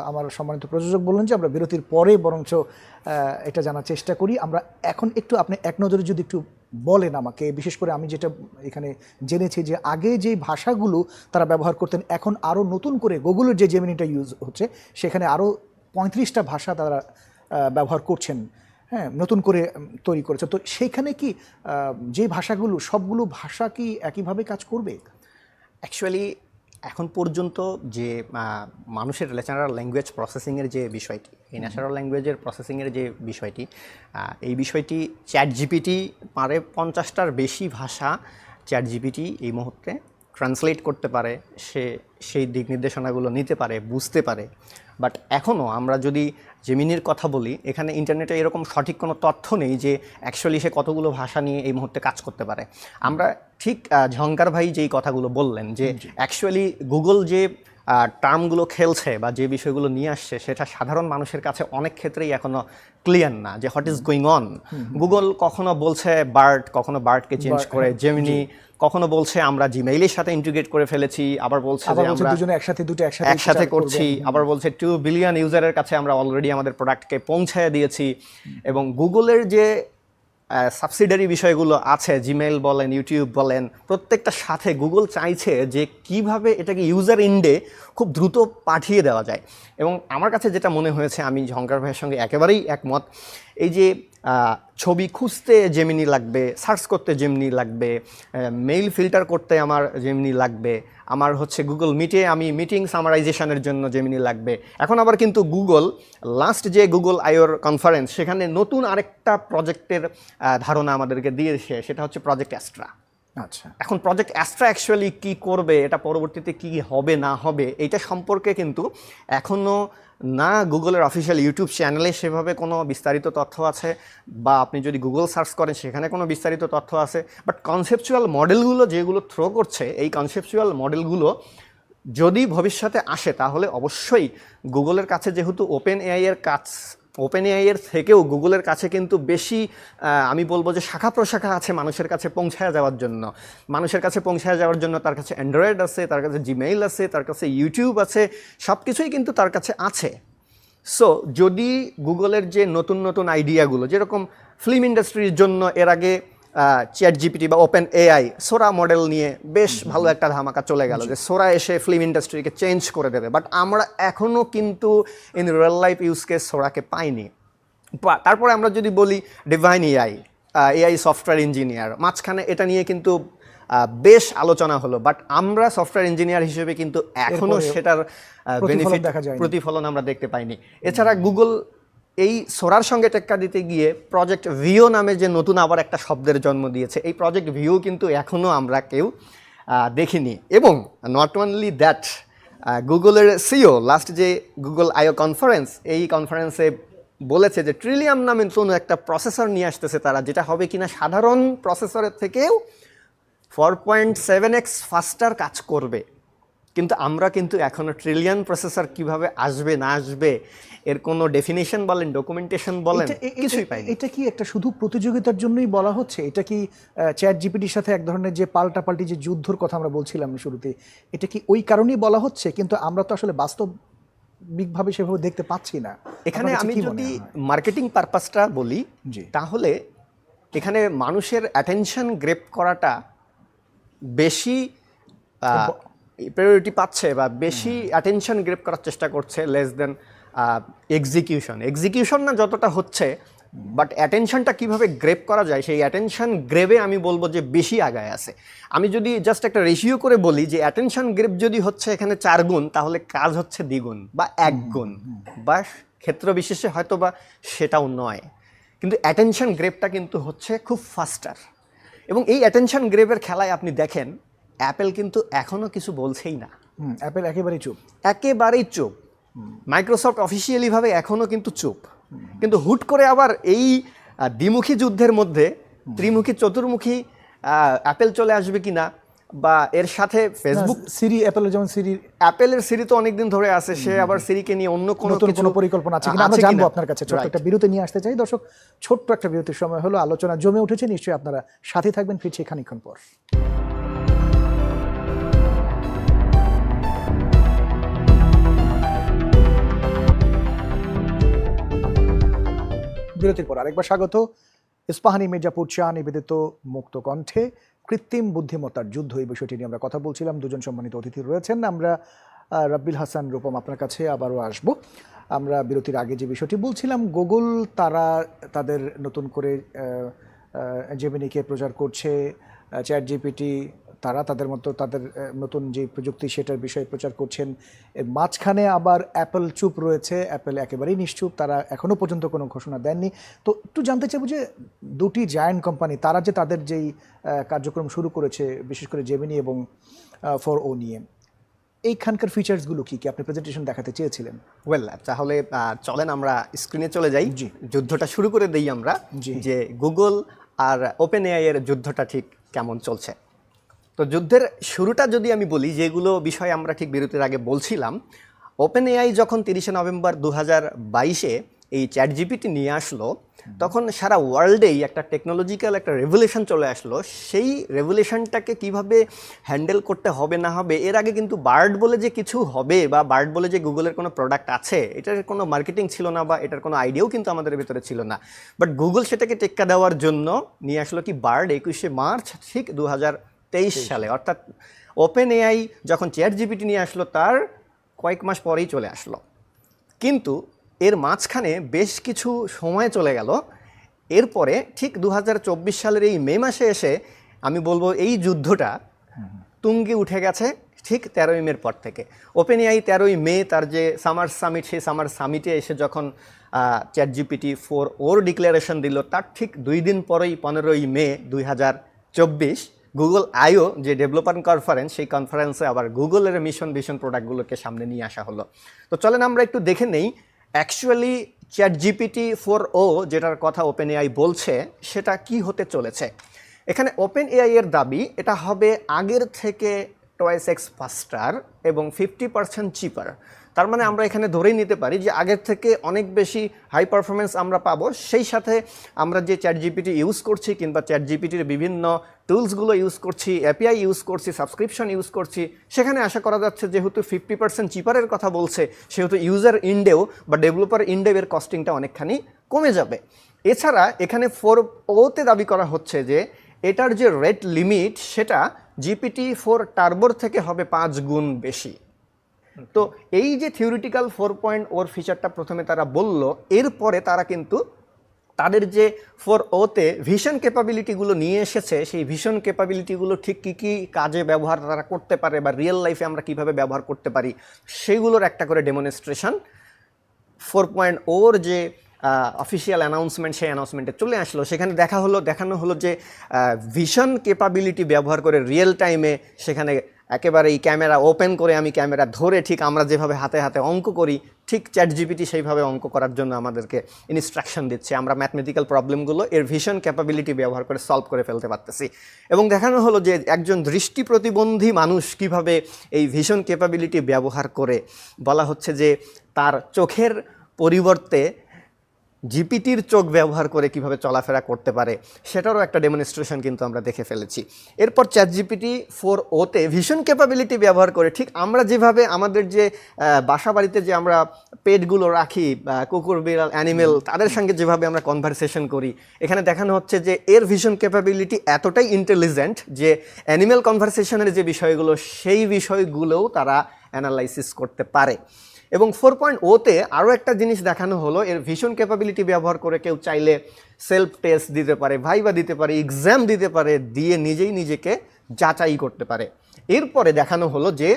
Speaker 1: আমার সম্মানিত প্রযোজক বললেন যে আমরা বিরতির পরে বরঞ্চ এটা জানার চেষ্টা করি। আমরা এখন একটু, আপনি এক নজরে যদি একটু বলেন আমাকে, বিশেষ করে আমি যেটা এখানে জেনেছি যে আগে যে ভাষাগুলো তারা ব্যবহার করতেন, এখন আরও নতুন করে গুগলের যে জেমিনিটা ইউজ হচ্ছে সেখানে আরও 35টা ভাষা তারা ব্যবহার করছেন, হ্যাঁ, নতুন করে তৈরি করেছে। তো সেইখানে কি যে ভাষাগুলো, সবগুলো ভাষা কি একইভাবে কাজ করবে?
Speaker 2: অ্যাকচুয়ালি এখন পর্যন্ত যে মানুষের ন্যাচারাল ল্যাঙ্গুয়েজ প্রসেসিংয়ের যে বিষয়টি, এই ন্যাচারাল ল্যাঙ্গুয়েজের প্রসেসিংয়ের যে বিষয়টি, এই বিষয়টি চ্যাট জিপিটি পারে 50টার বেশি ভাষা চ্যাট জিপিটি এই মুহূর্তে ট্রান্সলেট করতে পারে, সেই দিক নির্দেশনাগুলো নিতে পারে, বুঝতে পারে। বাট এখনও আমরা যদি জেমিনির কথা বলি, এখানে ইন্টারনেটে এরকম সঠিক কোনো তথ্য নেই যে অ্যাকচুয়ালি সে কতগুলো ভাষা নিয়ে এই মুহূর্তে কাজ করতে পারে। আমরা ঠিক ঝঙ্কার ভাই যেই কথাগুলো বললেন যে অ্যাকচুয়ালি গুগল যে টার্মগুলো খেলছে বা যে বিষয়গুলো নিয়ে আসছে, সেটা সাধারণ মানুষের কাছে অনেক ক্ষেত্রেই এখনও ক্লিয়ার না যে what is going on. Google কখনো বলছে বার্ড, কখনো বার্ডকে চেঞ্জ করে জেমিনি, কখনো বলছে আমরা জিমেইলের সাথে ইন্টিগ্রেট করে ফেলেছি, আবার বলছে যে আমরা
Speaker 1: দুজনে
Speaker 2: একসাথে করছি, আবার বলছে 2 বিলিয়ন ইউজারের কাছে আমরা অলরেডি আমাদের প্রোডাক্টকে পৌঁছায় দিয়েছি। এবং গুগলের যে সাবসিডারি বিষয়গুলো আছে, জিমেইল বলেন, ইউটিউব বলেন, প্রত্যেকটার সাথে গুগল চাইছে যে কিভাবে এটাকে ইউজার ইন্ডে খুব দ্রুত পাঠিয়ে দেওয়া যায়। এবং আমার কাছে যেটা মনে হয়েছে, আমি ঝঙ্কার ভাইয়ের সঙ্গে একেবারেই একমত, এই যে ছবি খুঁজতে জেমিনি লাগবে, সার্চ করতে জেমিনি লাগবে, মেইল ফিল্টার করতে আমার জেমিনি লাগবে, আমার হচ্ছে গুগল মিটে আমি মিটিং সামারাইজেশনের জন্য জেমিনি লাগবে। এখন আবার কিন্তু গুগল লাস্ট যে গুগল আইওর কনফারেন্স, সেখানে নতুন আরেকটা প্রজেক্টের ধারণা আমাদেরকে দিয়েছে, সেটা হচ্ছে প্রজেক্ট অ্যাস্ট্রা।
Speaker 1: আচ্ছা,
Speaker 2: এখন প্রজেক্ট অ্যাস্ট্রা অ্যাকচুয়ালি কী করবে, এটা পরবর্তীতে কী হবে না হবে, এইটা সম্পর্কে কিন্তু এখনও না গুগলের অফিসিয়াল ইউটিউব চ্যানেলে সেভাবে কোনো বিস্তারিত তথ্য আছে, বা আপনি যদি গুগল সার্চ করেন সেখানে কোনো বিস্তারিত তথ্য আছে। বাট কনসেপচুয়াল মডেলগুলো যেগুলো থ্রো করছে, এই কনসেপচুয়াল মডেলগুলো যদি ভবিষ্যতে আসে, তাহলে অবশ্যই গুগলের কাছে, যেহেতু ওপেন এআই এর থেকেও গুগলের কাছে কিন্তু বেশি, আমি বলবো যে শাখা প্রশাখা আছে মানুষের কাছে পৌঁছায় যাওয়ার জন্য। মানুষের কাছে পৌঁছায় যাওয়ার জন্য তার কাছে অ্যান্ড্রয়েড আছে, তার কাছে জিমেইল আছে, তার কাছে ইউটিউব আছে, সব কিছুই কিন্তু তার কাছে আছে। সো যদি গুগলের যে নতুন নতুন আইডিয়াগুলো, যেরকম ফিল্ম ইন্ডাস্ট্রির জন্য এর আগে চ্যাট জিপিটি বা ওপেন এআই সোরা মডেল নিয়ে বেশ ভালো একটা ধামাকা চলে গেল যে সোরা এসে ফিল্ম ইন্ডাস্ট্রিকে চেঞ্জ করে দেবে, বাট আমরা এখনও কিন্তু in real life use case সোরাকে পাইনি। তারপরে আমরা যদি বলি ডিভাইন এআই সফটওয়্যার ইঞ্জিনিয়ার, মাঝখানে এটা নিয়ে কিন্তু বেশ আলোচনা হলো, বাট আমরা সফটওয়্যার ইঞ্জিনিয়ার হিসেবে কিন্তু এখনও সেটার বেনিফিট, প্রতিফলন আমরা দেখতে পাইনি। এছাড়া গুগল এই সোরার সঙ্গে টেক্কা দিতে গিয়ে প্রজেক্ট ভিও নামে যে নতুন আবার একটা শব্দের জন্ম দিয়েছে, এই প্রজেক্ট ভিও কিন্তু এখনও আমরা কেউ দেখিনি। এবং নট অনলি দ্যাট, গুগলের সিও লাস্ট যে গুগল আইও কনফারেন্স, এই কনফারেন্সে বলেছে যে ট্রিলিয়াম নামে নতুন একটা প্রসেসর নিয়ে আসতেছে তারা, যেটা হবে কিনা সাধারণ প্রসেসরের থেকেও 4.7x ফাস্টার কাজ করবে। কিন্তু আমরা কিন্তু এখনও ট্রিলিয়ন প্রসেসর কিভাবে আসবে না আসবে এর কোনো ডেফিনেশন বলেন, ডকুমেন্টেশন বলেন, কিছুই পাইনি।
Speaker 1: এটা কি একটা শুধু প্রতিযোগিতার জন্যই বলা হচ্ছে? এটা কি চ্যাট জিপিটির সাথে এক ধরনের যে পাল্টাপাল্টি যে যুদ্ধর কথা আমরা বলছিলাম শুরুতে, এটা কি ওই কারণেই বলা হচ্ছে? কিন্তু আমরা তো আসলে বাস্তবিকভাবে সেভাবে দেখতে পাচ্ছি না।
Speaker 2: এখানে আমি যদি মার্কেটিং পারপাসটা বলি, তাহলে এখানে মানুষের অ্যাটেনশন গ্রেপ করাটা বেশি প্রায়োরিটি পাচ্ছে, বা বেশি অ্যাটেনশন গ্রেপ করার চেষ্টা করছে লেস দেন এক্সিকিউশন না যতটা হচ্ছে, বাট অ্যাটেনশনটা কীভাবে গ্রেপ করা যায়, সেই অ্যাটেনশন গ্রেভে আমি বলবো যে বেশি আগায় আছে। আমি যদি জাস্ট একটা রেশিও করে বলি যে অ্যাটেনশন গ্রেপ যদি হচ্ছে এখানে 4 গুণ, তাহলে কাজ হচ্ছে 2 গুণ বা 1 গুণ, বা ক্ষেত্র বিশেষে হয়তো বা সেটাও নয়, কিন্তু অ্যাটেনশন গ্রেপটা কিন্তু হচ্ছে খুব ফাস্টার। এবং এই অ্যাটেনশন গ্রেভের খেলায় আপনি দেখেন অ্যাপেল কিন্তু এখনো কিছু বলছেই না,
Speaker 1: অ্যাপেল একেবারেই চুপ।
Speaker 2: একেবারেই চুপ। মাইক্রোসফট অফিসিয়ালি ভাবে এখনো কিন্তু চুপ, কিন্তু হুট করে আবার এই দ্বিমুখী যুদ্ধের মধ্যে ত্রিমুখী চতুর্মুখী অ্যাপেল চলে আসবে কিনা, বা এর সাথে ফেসবুক
Speaker 1: সিরি, অ্যাপেলের যেমন সিরি,
Speaker 2: অ্যাপেলের সিরি তো অনেকদিন ধরে আছে, সে আবার সিরিকে নিয়ে অন্য
Speaker 1: নতুন
Speaker 2: কিছু
Speaker 1: কোনো পরিকল্পনা আছে কিনা আমরা
Speaker 2: আছে
Speaker 1: জানবো
Speaker 2: কিনা?
Speaker 1: আপনার কাছে। ছোট্ট
Speaker 2: Right.
Speaker 1: একটা বিরতি নিয়ে আসতে চাই দর্শক, ছোট্ট একটা বিরতির সময় হলো, আলোচনা জমে উঠেছে, নিশ্চয়ই আপনারা সাথে থাকবেন, ফিরছি খানিকক্ষণ পর। বিরতির পর আরেকবার স্বাগত। ইস্পাহানি মির্জাপুর চা নিবেদিত মুক্ত কণ্ঠে কৃত্রিম বুদ্ধিমত্তার যুদ্ধ, এই বিষয়টি নিয়ে আমরা কথা বলছিলাম। দুজন সম্মানিত অতিথি রয়েছেন। আমরা রাব্বিল হাসান রূপম আপনার কাছে আবারও আসব। আমরা বিরতির আগে যে বিষয়টি বলছিলাম, গুগল তারা তাদের নতুন করে জেমিনিকে প্রচার করছে, চ্যাট জিপিটি তারা তাদের মতো তাদের নতুন যে প্রযুক্তি সেটার বিষয়ে প্রচার করছেন। এর মাঝখানে আবার অ্যাপল চুপ রয়েছে, অ্যাপল একেবারেই নিশ্চুপ, তারা এখনও পর্যন্ত কোনো ঘোষণা দেননি। তো একটু জানতে চাইব যে দুটি জায়ান্ট কোম্পানি তারা যে তাদের যেই কার্যক্রম শুরু করেছে, বিশেষ করে জেমিনি এবং 4o নিয়ে, এইখানকার ফিচার্সগুলো কি কি আপনি প্রেজেন্টেশন দেখাতে চেয়েছিলেন?
Speaker 2: ওয়েল, তাহলে চলেন আমরা স্ক্রিনে চলে যাই,
Speaker 1: জি।
Speaker 2: যুদ্ধটা শুরু করে দেই আমরা,
Speaker 1: জি।
Speaker 2: যে গুগল আর ওপেন এআই এর যুদ্ধটা ঠিক কেমন চলছে। তো যুদ্ধের শুরুটা যদি আমি বলি, যেগুলো বিষয়ে আমরা ঠিক বিরতির আগে বলছিলাম, ওপেন এআই যখন 30শে নভেম্বর 2022-এ এই চ্যাট জিপিটি নিয়ে আসলো, তখন সারা ওয়ার্ল্ডেই একটা টেকনোলজিক্যাল একটা রেভলিউশন চলে আসলো। সেই রেভলিউশনটাকে কিভাবে হ্যান্ডেল করতে হবে না হবে, এর আগে কিন্তু বার্ড বলে যে কিছু হবে, বা বার্ড বলে যে গুগলের কোনো প্রোডাক্ট আছে, এটার কোনো মার্কেটিং ছিল না, বা এটার কোনো আইডিয়াও কিন্তু আমাদের ভিতরে ছিল না। বাট গুগল সেটাকে টেক্কা দেওয়ার জন্য নিয়ে আসলো কি বার্ড 21শে মার্চ ঠিক 2023 সালে, অর্থাৎ ওপেন এআই যখন চ্যাট জিপিটি নিয়ে আসলো তার কয়েক মাস পরেই চলে আসলো। কিন্তু এর মাঝখানে বেশ কিছু সময় চলে গেল। এরপরে ঠিক 2024 সালের এই মে মাসে এসে আমি বলবো এই যুদ্ধটা তুঙ্গে উঠে গেছে ঠিক 13ই মের পর থেকে। ওপেন এআই 13ই মে তার যে সামার সামিট, সেই সামার সামিটে এসে যখন চ্যাট জিপিটি 4 ডিক্লারেশন দিল, তার ঠিক 2 দিন পরেই 15ই মে 2024 গুগল আইও যে ডেভেলপার কনফারেন্স, সেই কনফারেন্সে আবার গুগলের মিশন ভিশন প্রোডাক্টগুলোকে সামনে নিয়ে আসা হলো। তো চলেন আমরা একটু দেখে নেই অ্যাকচুয়ালি চ্যাট জিপিটি 4o যেটার কথা ওপেন এআই বলছে সেটা কি হতে চলেছে। এখানে ওপেন এআই এর দাবি এটা হবে আগের থেকে 2x ফাস্টার এবং 50% চিপার। তার মানে আমরা এখানে ধরেই নিতে পারি যে আগের থেকে অনেক বেশি হাই পারফরমেন্স আমরা পাবো। সেই সাথে আমরা যে চ্যাট জিপিটি ইউজ করছি, কিংবা চ্যাট জিপিটির বিভিন্ন টুলসগুলো ইউজ করছি, এপিআই ইউজ করছি, সাবস্ক্রিপশন ইউজ করছি, সেখানে আশা করা যাচ্ছে যেহেতু 50% চিপারের কথা বলছে, সেহেতু ইউজার ইন্ডেও বা ডেভেলপার ইন্ডের কস্টিংটা অনেকখানি কমে যাবে। এছাড়া এখানে 4o-তে দাবি করা হচ্ছে যে এটার যে রেট লিমিট সেটা জিপিটি 4 টার্বোর থেকে হবে 5 গুণ বেশি। তো এই যে থিওরিটিক্যাল 4.0 ফিচারটা প্রথমে তারা বলল, এরপরে তারা কিন্তু তাদের যে 4o-তে ভিশন ক্যাপাবিলিটিগুলো নিয়ে এসেছে, সেই ভিশন ক্যাপাবিলিটিগুলো ঠিক কী কী কাজে ব্যবহার তারা করতে পারে, বা রিয়েল লাইফে আমরা কিভাবে ব্যবহার করতে পারি, সেগুলোর একটা করে ডেমনস্ট্রেশন 4.0-র যে অফিসিয়াল অ্যানাউন্সমেন্ট, সেই অ্যানাউন্সমেন্টে চলে আসলো। সেখানে দেখানো হলো যে ভিশন ক্যাপাবিলিটি ব্যবহার করে রিয়েল টাইমে সেখানে একেবারে এই ক্যামেরা ওপেন করে আমি ক্যামেরা ধরে ঠিক আমরা যেভাবে হাতে হাতে অঙ্ক করি, ঠিক চ্যাট জিপিটি সেইভাবে অঙ্ক করার জন্য আমাদেরকে ইনস্ট্রাকশন দিচ্ছে। আমরা ম্যাথমেটিক্যাল প্রবলেমগুলো এর ভিশন ক্যাপাবিলিটি ব্যবহার করে সলভ করে ফেলতে পারতেছি। এবং দেখানো হলো যে একজন দৃষ্টি প্রতিবন্ধী মানুষ কিভাবে এই ভিশন ক্যাপাবিলিটি ব্যবহার করে, বলা হচ্ছে যে তার চোখের পরিবর্তে জিপিটির চোখ ব্যবহার করে কিভাবে চলাফেরা করতে পারে, সেটারও একটা ডেমনস্ট্রেশন কিন্তু আমরা দেখে ফেলেছি। এরপর চ্যাট জিপিটি 4o-তে ভিশন ক্যাপাবিলিটি ব্যবহার করে ঠিক আমরা যেভাবে আমাদের যে বাসা বাড়িতে যে আমরা পেটগুলো রাখি, কুকুর বিড়াল অ্যানিমেল, তাদের সঙ্গে যেভাবে আমরা কনভারসেশন করি, এখানে দেখানো হচ্ছে যে এর ভিশন ক্যাপাবিলিটি এতটাই ইন্টেলিজেন্ট যে অ্যানিমেল কনভারসেশনের যে বিষয়গুলো, সেই বিষয়গুলোও তারা অ্যানালাইসিস করতে পারে। এবং 4.0-তে আরও একটা জিনিস দেখানো হলো, এর ভিশন ক্যাপাবিলিটি ব্যবহার করে কেউ চাইলে সেলফ টেস্ট দিতে পারে, ভাইবা দিতে পারে, এক্সাম দিতে পারে, দিয়ে নিজেই নিজেকে যাচাই করতে পারে। এরপরে দেখানো হলো যে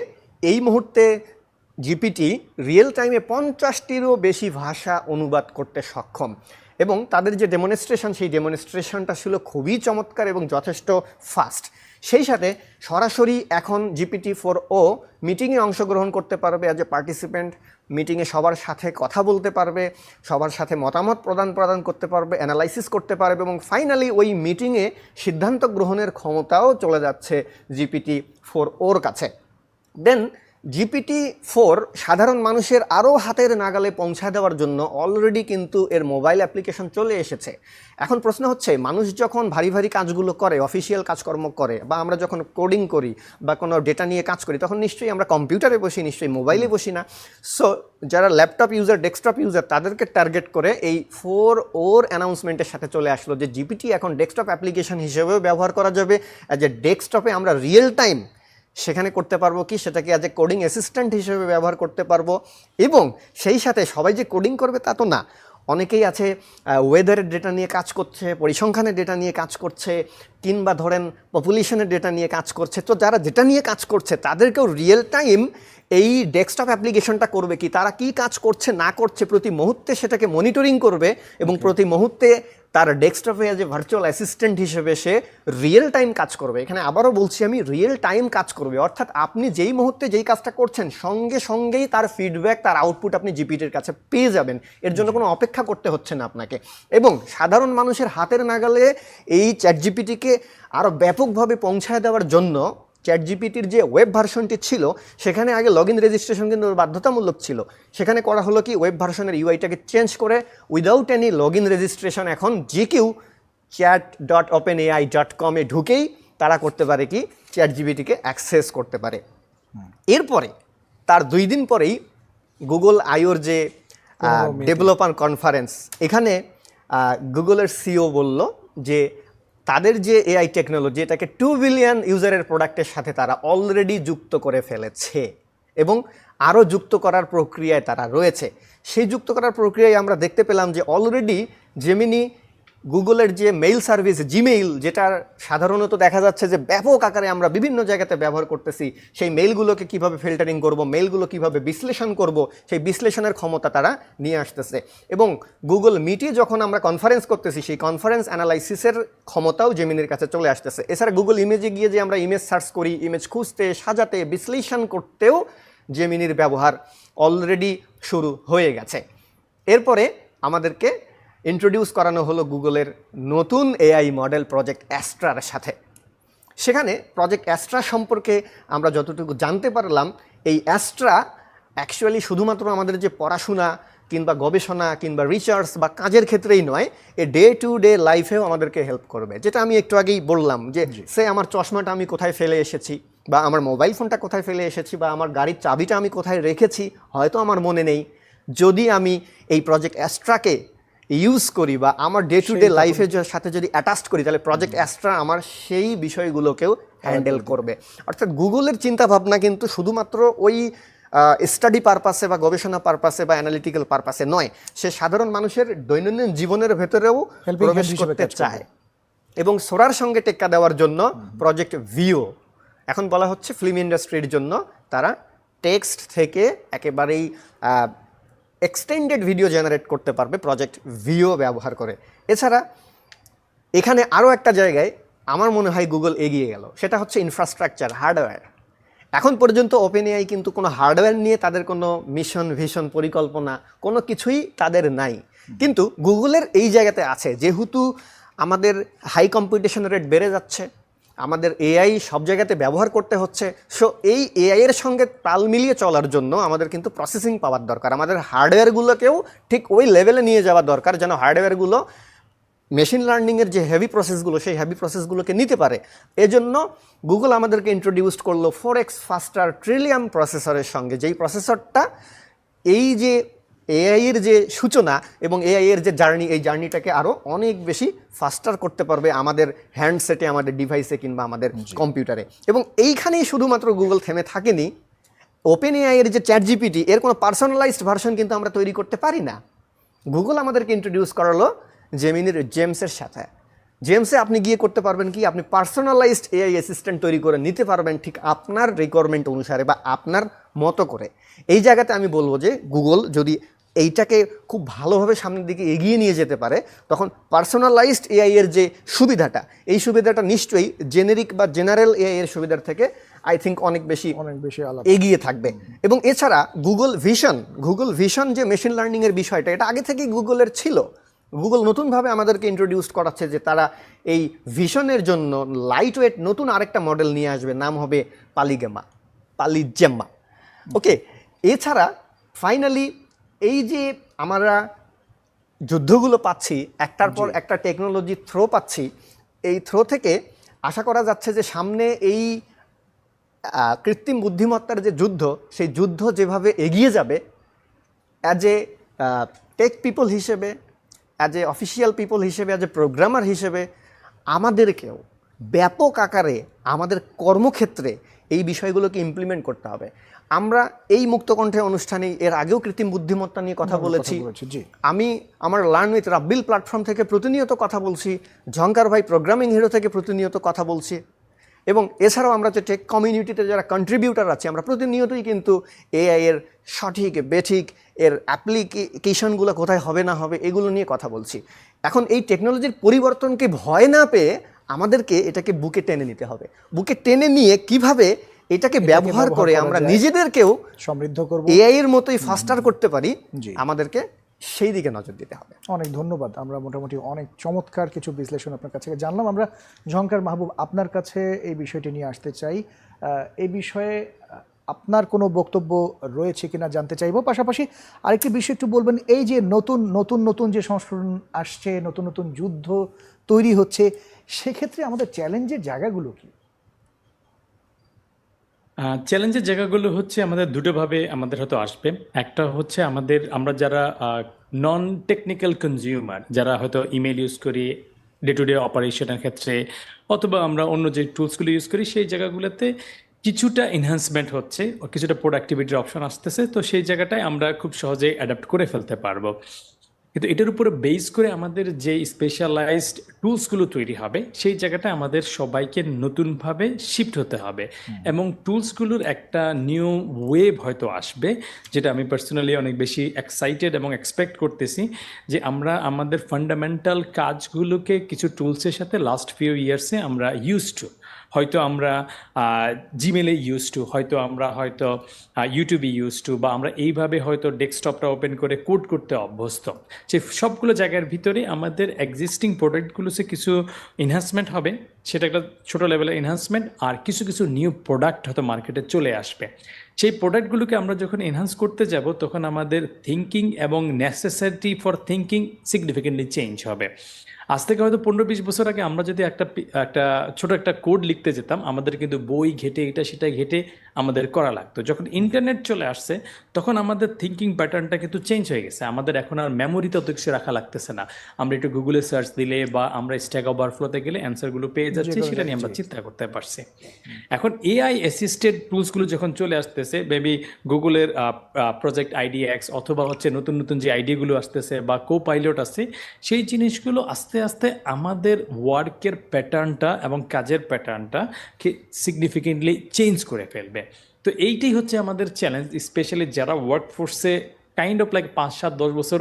Speaker 2: এই মুহূর্তে জিপিটি রিয়েল টাইমে 50টিরও বেশি ভাষা অনুবাদ করতে সক্ষম। এবং তাদের যে ডেমনস্ট্রেশন, সেই ডেমনস্ট্রেশনটা ছিল খুবই চমৎকার এবং যথেষ্ট ফাস্ট। সেই সাথে সরাসরি এখন GPT-4o মিটিংয়ে অংশগ্রহণ করতে পারবে অ্যাজ এ পার্টিসিপেন্ট, মিটিংয়ে সবার সাথে কথা বলতে পারবে, সবার সাথে মতামত প্রদান করতে পারবে, অ্যানালাইসিস করতে পারবে এবং ফাইনালি ওই মিটিংয়ে সিদ্ধান্ত গ্রহণের ক্ষমতাও চলে যাচ্ছে GPT-4oর কাছে। দেন GPT-4 সাধারণ মানুষের আরও হাতের নাগালে পৌঁছা দেওয়ার জন্য অলরেডি কিন্তু এর মোবাইল অ্যাপ্লিকেশন চলে এসেছে। এখন প্রশ্ন হচ্ছে, মানুষ যখন ভারী ভারী কাজগুলো করে, অফিসিয়াল কাজকর্ম করে, বা আমরা যখন কোডিং করি বা কোনো ডেটা নিয়ে কাজ করি, তখন নিশ্চয়ই আমরা কম্পিউটারে বসি, নিশ্চয়ই মোবাইলে বসি না। সো যারা ল্যাপটপ ইউজার, ডেস্কটপ ইউজার, তাদেরকে টার্গেট করে এই 4oর অ্যানাউন্সমেন্টের সাথে চলে আসলো যে জিপিটি এখন ডেস্কটপ অ্যাপ্লিকেশন হিসেবেও ব্যবহার করা যাবে। অ্যাজ এ ডেস্কটপে আমরা রিয়েল টাইম সেখানে করতে পারবো কি, সেটাকে অ্যাজ এ কোডিং অ্যাসিস্ট্যান্ট হিসেবে ব্যবহার করতে পারবো। এবং সেই সাথে সবাই যে কোডিং করবে তা তো না, অনেকেই আছে ওয়েদারের ডেটা নিয়ে কাজ করছে, পরিসংখ্যানের ডেটা নিয়ে কাজ করছে, কিংবা ধরেন পপুলেশনের ডেটা নিয়ে কাজ করছে। তো যারা ডেটা নিয়ে কাজ করছে তাদেরকেও রিয়েল টাইম এই ডেস্কটপ অ্যাপ্লিকেশনটা করবে কি, তারা কি কাজ করছে না করছে প্রতি মুহূর্তে সেটাকে মনিটরিং করবে এবং প্রতি মুহূর্তে তার ডেস্কটপে অ্যাজ এ ভার্চুয়াল অ্যাসিস্ট্যান্ট হিসেবে সে রিয়েল টাইম কাজ করবে। এখানে আবারও বলছি আমি, রিয়েল টাইম কাজ করবে, অর্থাৎ আপনি যেই মুহূর্তে যেই কাজটা করছেন সঙ্গে সঙ্গেই তার ফিডব্যাক, তার আউটপুট আপনি জিপিটির কাছে পেয়ে যাবেন। এর জন্য কোনো অপেক্ষা করতে হচ্ছে না আপনাকে। এবং সাধারণ মানুষের হাতের নাগালে এই চ্যাট জিপিটিকে আরও ব্যাপকভাবে পৌঁছায় দেওয়ার জন্য চ্যাট জিপিটির যে ওয়েব ভার্সনটি ছিল সেখানে আগে লগ ইন রেজিস্ট্রেশন কিন্তু বাধ্যতামূলক ছিল। সেখানে করা হলো কি, ওয়েব ভার্সনের ইউআইটাকে চেঞ্জ করে without any log in registration এখন যে কেউ chat.openai.com ঢুকেই তারা করতে পারে কি, চ্যাট জিপিটিকে অ্যাক্সেস করতে পারে। এরপরে তার 2 দিন পরেই গুগল আইওর যে ডেভেলপার কনফারেন্স, এখানে গুগলের সিও বলল যে তাদের যে এআই টেকনোলজি, এটাকে 2 বিলিয়ন ইউজারের প্রোডাক্টের সাথে তারা অলরেডি যুক্ত করে ফেলেছে এবং আরও যুক্ত করার প্রক্রিয়ায় তারা রয়েছে। সেই যুক্ত করার প্রক্রিয়ায় আমরা দেখতে পেলাম যে অলরেডি জেমিনি, গুগলের যে মেইল সার্ভিস জিমেইল, যেটা সাধারণত দেখা যাচ্ছে যে ব্যাপক আকারে আমরা বিভিন্ন জায়গাতে ব্যবহার করতেছি, সেই মেইলগুলোকে কিভাবে ফিল্টারিং করব, মেইলগুলো কিভাবে বিশ্লেষণ করব, সেই বিশ্লেষণের ক্ষমতা তারা নিয়ে আসতেছে। এবং গুগল মিটে যখন আমরা কনফারেন্স করতেছি, সেই কনফারেন্স অ্যানালাইসিসের ক্ষমতাও জেমিনির কাছে চলে আসতেছে। এছাড়া গুগল ইমেজে গিয়ে যে আমরা ইমেজ সার্চ করি, ইমেজ খুঁজতে, সাজাতে, বিশ্লেষণ করতেও জেমিনির ব্যবহার অলরেডি শুরু হয়ে গেছে। এরপরে আমাদেরকে ইন্ট্রোডিউস করানো হলো গুগলের নতুন এআই মডেল প্রজেক্ট অ্যাস্ট্রার সাথে। সেখানে প্রজেক্ট অ্যাস্ট্রা সম্পর্কে আমরা যতটুকু জানতে পারলাম, এই অ্যাস্ট্রা অ্যাকচুয়ালি শুধুমাত্র আমাদের যে পড়াশোনা কিংবা গবেষণা কিংবা রিসার্চ বা কাজের ক্ষেত্রেই নয়, এ ডে টু ডে লাইফেও আমাদেরকে হেল্প করবে। যেটা আমি একটু আগেই বললাম যে সে আমার চশমাটা আমি কোথায় ফেলে এসেছি, বা আমার মোবাইল ফোনটা কোথায় ফেলে এসেছি, বা আমার গাড়ির চাবিটা আমি কোথায় রেখেছি, হয়তো আমার মনে নেই। যদি আমি এই প্রজেক্ট অ্যাস্ট্রাকে ইউজ করি বা আমার ডে টু ডে লাইফের সাথে যদি অ্যাটাচড করি, তাহলে প্রজেক্ট অ্যাস্ট্রা আমার সেই বিষয়গুলোকেও হ্যান্ডেল করবে। অর্থাৎ গুগলের চিন্তাভাবনা কিন্তু শুধুমাত্র ওই স্টাডি পারপাসে বা গবেষণা পারপাসে বা অ্যানালিটিক্যাল পারপাসে নয়, সে সাধারণ মানুষের দৈনন্দিন জীবনের ভেতরেও প্রবেশ করতে চায়। এবং সোরার সঙ্গে টেক্কা দেওয়ার জন্য প্রজেক্ট ভিও, এখন বলা হচ্ছে ফিল্ম ইন্ডাস্ট্রির জন্য তারা টেক্সট থেকে একেবারেই এক্সটেন্ডেড ভিডিও জেনারেট করতে পারবে প্রজেক্ট ভিও ব্যবহার করে। এছাড়া এখানে আরও একটা জায়গায় আমার মনে হয় গুগল এগিয়ে গেল, সেটা হচ্ছে ইনফ্রাস্ট্রাকচার, হার্ডওয়্যার। এখন পর্যন্ত ওপেন এআই কিন্তু কোনো হার্ডওয়্যার নিয়ে তাদের কোনো মিশন, ভিশন, পরিকল্পনা কোনো কিছুই তাদের নাই। কিন্তু গুগলের এই জায়গাতে আছে, যেহেতু আমাদের হাই কম্পিটিশন রেট বেড়ে যাচ্ছে, আমাদের এআই সব জায়গাতে ব্যবহার করতে হচ্ছে। সো এই এআইয়ের সঙ্গে তাল মিলিয়ে চলার জন্য আমাদের কিন্তু প্রসেসিং পাওয়ার দরকার, আমাদের হার্ডওয়্যারগুলোকেও ঠিক ওই লেভেলে নিয়ে যাওয়া দরকার যেন হার্ডওয়্যারগুলো মেশিন লার্নিংয়ের যে হেভি প্রসেসগুলো, সেই হেভি প্রসেসগুলোকে নিতে পারে। এজন্য গুগল আমাদেরকে ইন্ট্রোডিউস করলো 4x ফাস্টার ট্রিলিয়াম প্রসেসরের সঙ্গে, যেই প্রসেসরটা এই যে এআইয়ের যে সূচনা এবং এআইয়ের যে জার্নি, এই জার্নিটাকে আরও অনেক বেশি ফাস্টার করতে পারবে আমাদের হ্যান্ডসেটে, আমাদের ডিভাইসে কিংবা আমাদের কম্পিউটারে। এবং এইখানেই শুধুমাত্র গুগল থেমে থাকেনি। ওপেন এআইয়ের যে চ্যাট জিপিটি, এর কোনো পার্সোনালাইজড ভার্সন কিন্তু আমরা তৈরি করতে পারি না। গুগল আমাদেরকে ইন্ট্রোডিউস করালো জেমিনির জেমসের সাথে। জেমসে আপনি গিয়ে করতে পারবেন কি, আপনি পার্সোনালাইজড এআই অ্যাসিস্ট্যান্ট তৈরি করে নিতে পারবেন ঠিক আপনার রিকোয়ারমেন্ট অনুসারে বা আপনার মতো করে। এই জায়গাতে আমি বলবো যে গুগল যদি এইটাকে খুব ভালোভাবে সামনের দিকে এগিয়ে নিয়ে যেতে পারে, তখন পার্সোনালাইজড এআই এর যে সুবিধাটা, এই সুবিধাটা নিশ্চয়ই জেনেরিক বা জেনারেল এআই এর সুবিধার থেকে আই থিঙ্ক অনেক বেশি
Speaker 1: আলাদা
Speaker 2: এগিয়ে থাকবে। এবং এছাড়া গুগল ভিশন যে মেশিন লার্নিংয়ের বিষয়টা, এটা আগে থেকেই গুগলের ছিল। গুগল নতুনভাবে আমাদেরকে ইন্ট্রোডিউস করাচ্ছে যে তারা এই ভিশনের জন্য লাইট ওয়েট নতুন আরেকটা মডেল নিয়ে আসবে, নাম হবে পালিজেম্মা। ওকে, এছাড়া ফাইনালি এই যে আমরা যুদ্ধগুলো পাচ্ছি, একটার পর একটা টেকনোলজি থ্রো পাচ্ছি, এই থ্রো থেকে আশা করা যাচ্ছে যে সামনে এই কৃত্রিম বুদ্ধিমত্তার যে যুদ্ধ, সেই যুদ্ধ যেভাবে এগিয়ে যাবে, অ্যাজ এ টেক পিপল হিসেবে, অ্যাজ এ অফিসিয়াল পিপল হিসেবে, অ্যাজ এ প্রোগ্রামার হিসেবে আমাদেরকেও ব্যাপক আকারে আমাদের কর্মক্ষেত্রে এই বিষয়গুলোকে ইমপ্লিমেন্ট করতে হবে। আমরা এই মুক্তকণ্ঠে অনুষ্ঠানে এর আগেও কৃত্রিম বুদ্ধিমত্তা নিয়ে কথা বলেছি। আমি আমার লার্ন উইথ রাব্বিল প্ল্যাটফর্ম থেকে প্রতিনিয়ত কথা বলছি, ঝঙ্কার ভাই প্রোগ্রামিং হিরো থেকে প্রতিনিয়ত কথা বলছি, এবং এছাড়াও আমরা যে টেক কমিউনিটিতে যারা কন্ট্রিবিউটার আছি, আমরা প্রতিনিয়তই কিন্তু এআই এর সঠিক বেঠিক, এর অ্যাপ্লিকেশনগুলো কোথায় হবে না হবে এগুলো নিয়ে কথা বলছি। এখন এই টেকনোলজির পরিবর্তনকে ভয় না পেয়ে আমাদেরকে এটাকে বুকে টেনে নিতে হবে। বুকে টেনে নিয়ে কিভাবে এটাকে ব্যবহার করে আমরা নিজেদেরকেও
Speaker 1: সমৃদ্ধ করব,
Speaker 2: এআই এর মতোই ফাস্টার করতে পারি, আমাদেরকে সেই দিকে নজর দিতে হবে।
Speaker 1: অনেক ধন্যবাদ। আমরা মোটামুটি অনেক চমৎকার কিছু বিশ্লেষণ আপনার কাছে জানলাম। আমরা ঝঙ্কার মাহবুব আপনার কাছে এই বিষয়টি নিয়ে আসতে চাই। এই বিষয়ে আপনার কোনো বক্তব্য রয়েছে কিনা জানতে চাইব। পাশাপাশি আরেকটি বিষয় একটু বলবেন, এই যে নতুন নতুন নতুন যে সংস্করণ আসছে, নতুন নতুন যুদ্ধ তৈরি হচ্ছে, সেক্ষেত্রে আমাদের চ্যালেঞ্জের জায়গাগুলো কি?
Speaker 3: চ্যালেঞ্জের জায়গাগুলো হচ্ছে আমাদের দুটোভাবে আমাদের হয়তো আসবে। একটা হচ্ছে আমরা যারা নন টেকনিক্যাল কনজিউমার, যারা হয়তো ইমেল ইউজ করি ডে টু ডে অপারেশনের ক্ষেত্রে, অথবা আমরা অন্য যে টুলসগুলো ইউজ করি, সেই জায়গাগুলোতে কিছুটা এনহান্সমেন্ট হচ্ছে, কিছুটা প্রোডাক্টিভিটির অপশন আসতেছে। তো সেই জায়গাটায় আমরা খুব সহজেই অ্যাডাপ্ট করে ফেলতে পারবো। কিন্তু এটার উপরে বেস করে আমাদের যে স্পেশালাইজড টুলসগুলো তৈরি হবে, সেই জায়গাটা আমাদের সবাইকে নতুনভাবে শিফট হতে হবে, এবং টুলসগুলোর একটা নিউ ওয়েভ হয়তো আসবে, যেটা আমি পার্সোনালি অনেক বেশি এক্সাইটেড এবং এক্সপেক্ট করতেছি, যে আমরা আমাদের ফান্ডামেন্টাল কাজগুলোকে কিছু টুলসের সাথে লাস্ট ফিউ ইয়ার্সে আমরা ইউজ টু, হয়তো আমরা জিমেলে ইউজ টু, হয়তো আমরা হয়তো ইউটিউবে ইউজ টু, বা আমরা এইভাবে হয়তো ডেস্কটপটা ওপেন করে কোড করতে অভ্যস্ত, সেই সবগুলো জায়গার ভিতরে আমাদের এক্সিস্টিং প্রোডাক্টগুলোতে কিছু এনহান্সমেন্ট হবে। সেটা একটা ছোটো লেভেলের এনহান্সমেন্ট, আর কিছু কিছু নিউ প্রোডাক্ট হয়তো মার্কেটে চলে আসবে। সেই প্রোডাক্টগুলোকে আমরা যখন এনহান্স করতে যাব, তখন আমাদের থিঙ্কিং এবং নেসেসারিটি ফর থিঙ্কিং সিগনিফিকেন্টলি চেঞ্জ হবে। আজ থেকে হয়তো 15-20 বছর আগে আমরা যদি একটা ছোট একটা কোড লিখতে যেতাম, আমাদের কিন্তু বই ঘেটে এটা সেটা ঘেটে আমাদের করা লাগতো। যখন ইন্টারনেট চলে আসছে, তখন আমাদের থিঙ্কিং প্যাটার্নটা কিন্তু চেঞ্জ হয়ে গেছে। আমাদের এখন আর মেমোরিতে অত কিছু রাখা লাগতেছে না, আমরা একটু গুগলে সার্চ দিলে বা আমরা স্ট্যাক ওভারফ্লোতে গেলে অ্যান্সারগুলো পেয়ে যাচ্ছি, সেটা নিয়ে আমরা চিন্তা করতে পারছি। এখন এআই অ্যাসিস্টেড টুলসগুলো যখন চলে আসতেছে, মেবি গুগলের প্রজেক্ট আইডিএক্স, অথবা হচ্ছে নতুন নতুন যে আইডিয়াগুলো আসতেছে বা কো পাইলট আছে, সেই জিনিসগুলো আস্তে আস্তে আমাদের ওয়ার্কের প্যাটার্নটা এবং কাজের প্যাটার্নটাকে সিগনিফিকেন্টলি চেঞ্জ করে ফেলবে। তো এইটাই হচ্ছে আমাদের চ্যালেঞ্জ, স্পেশালি যারা ওয়ার্কফোর্সে কাইন্ড অফ লাইক 5-7-10 বছর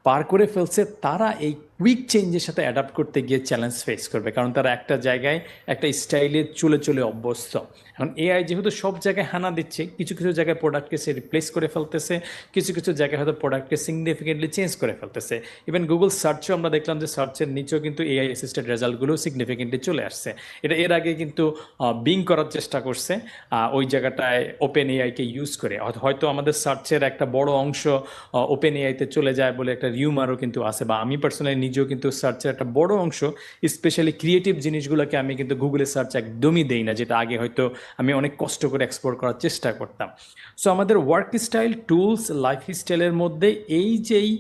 Speaker 3: পার করে ফেলছে, তারা এই কুইক চেঞ্জের সাথে অ্যাডাপ্ট করতে গিয়ে চ্যালেঞ্জ ফেস করবে, কারণ তারা একটা জায়গায় একটা স্টাইলে চলে চলে অভ্যস্ত। এখন এআই যেহেতু সব জায়গায় হানা দিচ্ছে, কিছু কিছু জায়গায় প্রোডাক্টকে সে রিপ্লেস করে ফেলতেছে, কিছু কিছু জায়গায় হয়তো প্রোডাক্টকে সিগনিফিকেন্টলি চেঞ্জ করে ফেলতেছে। ইভেন গুগল সার্চেও আমরা দেখলাম যে সার্চের নিচেও কিন্তু এআই অ্যাসিস্টেড রেজাল্টগুলো সিগনিফিকেন্টলি চলে আসছে। এটা এর আগে কিন্তু বিং করার চেষ্টা করছে ওই জায়গাটায় ওপেন এআইকে ইউজ করে। হয়তো আমাদের সার্চের একটা বড় অংশ ওপেন এআইতে চলে যায় বলে একটা রিউমারও কিন্তু আছে, বা আমি পার্সোনালি নিজেও কিন্তু সার্চের একটা বড় অংশ, স্পেশালি ক্রিয়েটিভ জিনিসগুলোকে আমি কিন্তু গুগলে সার্চ একদমই দেই না, যেটা আগে হয়তো আমি অনেক কষ্ট করে এক্সপ্লোর করার চেষ্টা করতাম। সো আমাদের ওয়ার্ক স্টাইল, টুলস, লাইফ স্টাইলের মধ্যে এই যেই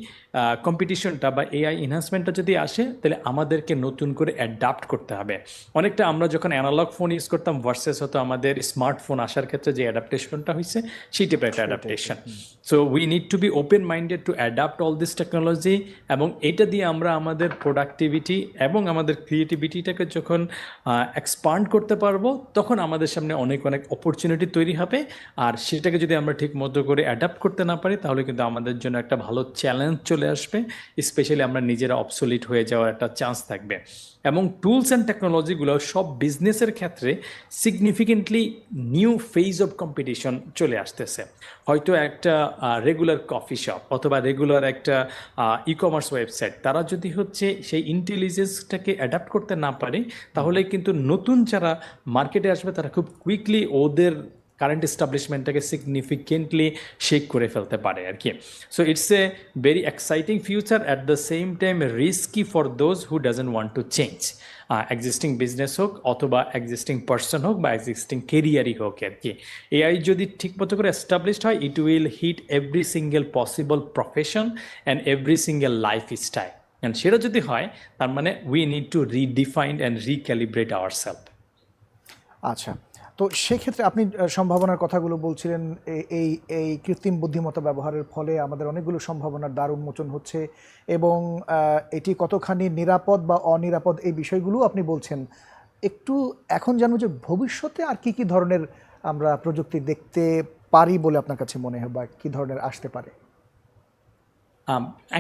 Speaker 3: কম্পিটিশনটা বা এআই এনহান্সমেন্টটা যদি আসে, তাহলে আমাদেরকে নতুন করে অ্যাডাপ্ট করতে হবে। অনেকটা আমরা যখন অ্যানালগ ফোন ইউজ করতাম ভার্সেস হতো আমাদের স্মার্টফোন আসার ক্ষেত্রে যে অ্যাডাপ্টেশনটা হয়েছে, সেই টাইপের একটা adaptation. So we need to be open minded to adapt all this technology, এবং এটা দিয়ে আমরা আমাদের প্রোডাক্টিভিটি এবং আমাদের ক্রিয়েটিভিটিটাকে যখন এক্সপান্ড করতে পারবো, তখন আমাদের সামনে অনেক অনেক অপরচুনিটি তৈরি হবে। আর সেটাকে যদি আমরা ঠিক মতো করে অ্যাডাপ্ট করতে না পারি, তাহলে কিন্তু আমাদের জন্য একটা ভালো চ্যালেঞ্জ চলে আসবে, স্পেশালি আমরা নিজেরা অবসোলিট হয়ে যাওয়ার একটা চান্স থাকবে। এবং টুলস অ্যান্ড টেকনোলজিগুলো সব বিজনেসের ক্ষেত্রে significantly new phase of competition চলে আসতেছে। হয়তো একটা রেগুলার কফি শপ অথবা রেগুলার একটা ই কমার্স ওয়েবসাইট, তারা যদি হচ্ছে সেই ইন্টেলিজেন্সটাকে অ্যাডাপ্ট করতে না পারে, তাহলে কিন্তু নতুন যারা মার্কেটে আসবে তারা খুব কুইকলি ওদের কারেন্ট এস্টাবলিশমেন্টটাকে সিগনিফিকেন্টলি শেক করে ফেলতে পারে আর কি। So it's a very exciting future, at the same time risky for those who doesn't want to change. Existing business হোক অথবা এক্সিস্টিং পার্সন হোক বা এক্সিস্টিং কেরিয়ারই হোক আর কি। এআই যদি ঠিকমতো করে এস্টাবলিশড হয়, it will hit every single possible profession and every single lifestyle. And সেটা যদি হয়, তার মানে we need to redefine and recalibrate our self.
Speaker 1: আচ্ছা, তো সেক্ষেত্রে আপনি সম্ভাবনার কথাগুলো বলছিলেন, এই এই কৃত্রিম বুদ্ধিমত্তা ব্যবহারের ফলে আমাদের অনেকগুলো সম্ভাবনার দ্বার উন্মোচন হচ্ছে, এবং এটি কতখানি নিরাপদ বা অনিরাপদ এই বিষয়গুলো আপনি বলছেন। একটু এখন জানবো যে ভবিষ্যতে আর কি কি ধরনের আমরা প্রযুক্তি দেখতে পারি বলে আপনার কাছে মনে হয়, বা কি ধরনের আসতে পারে?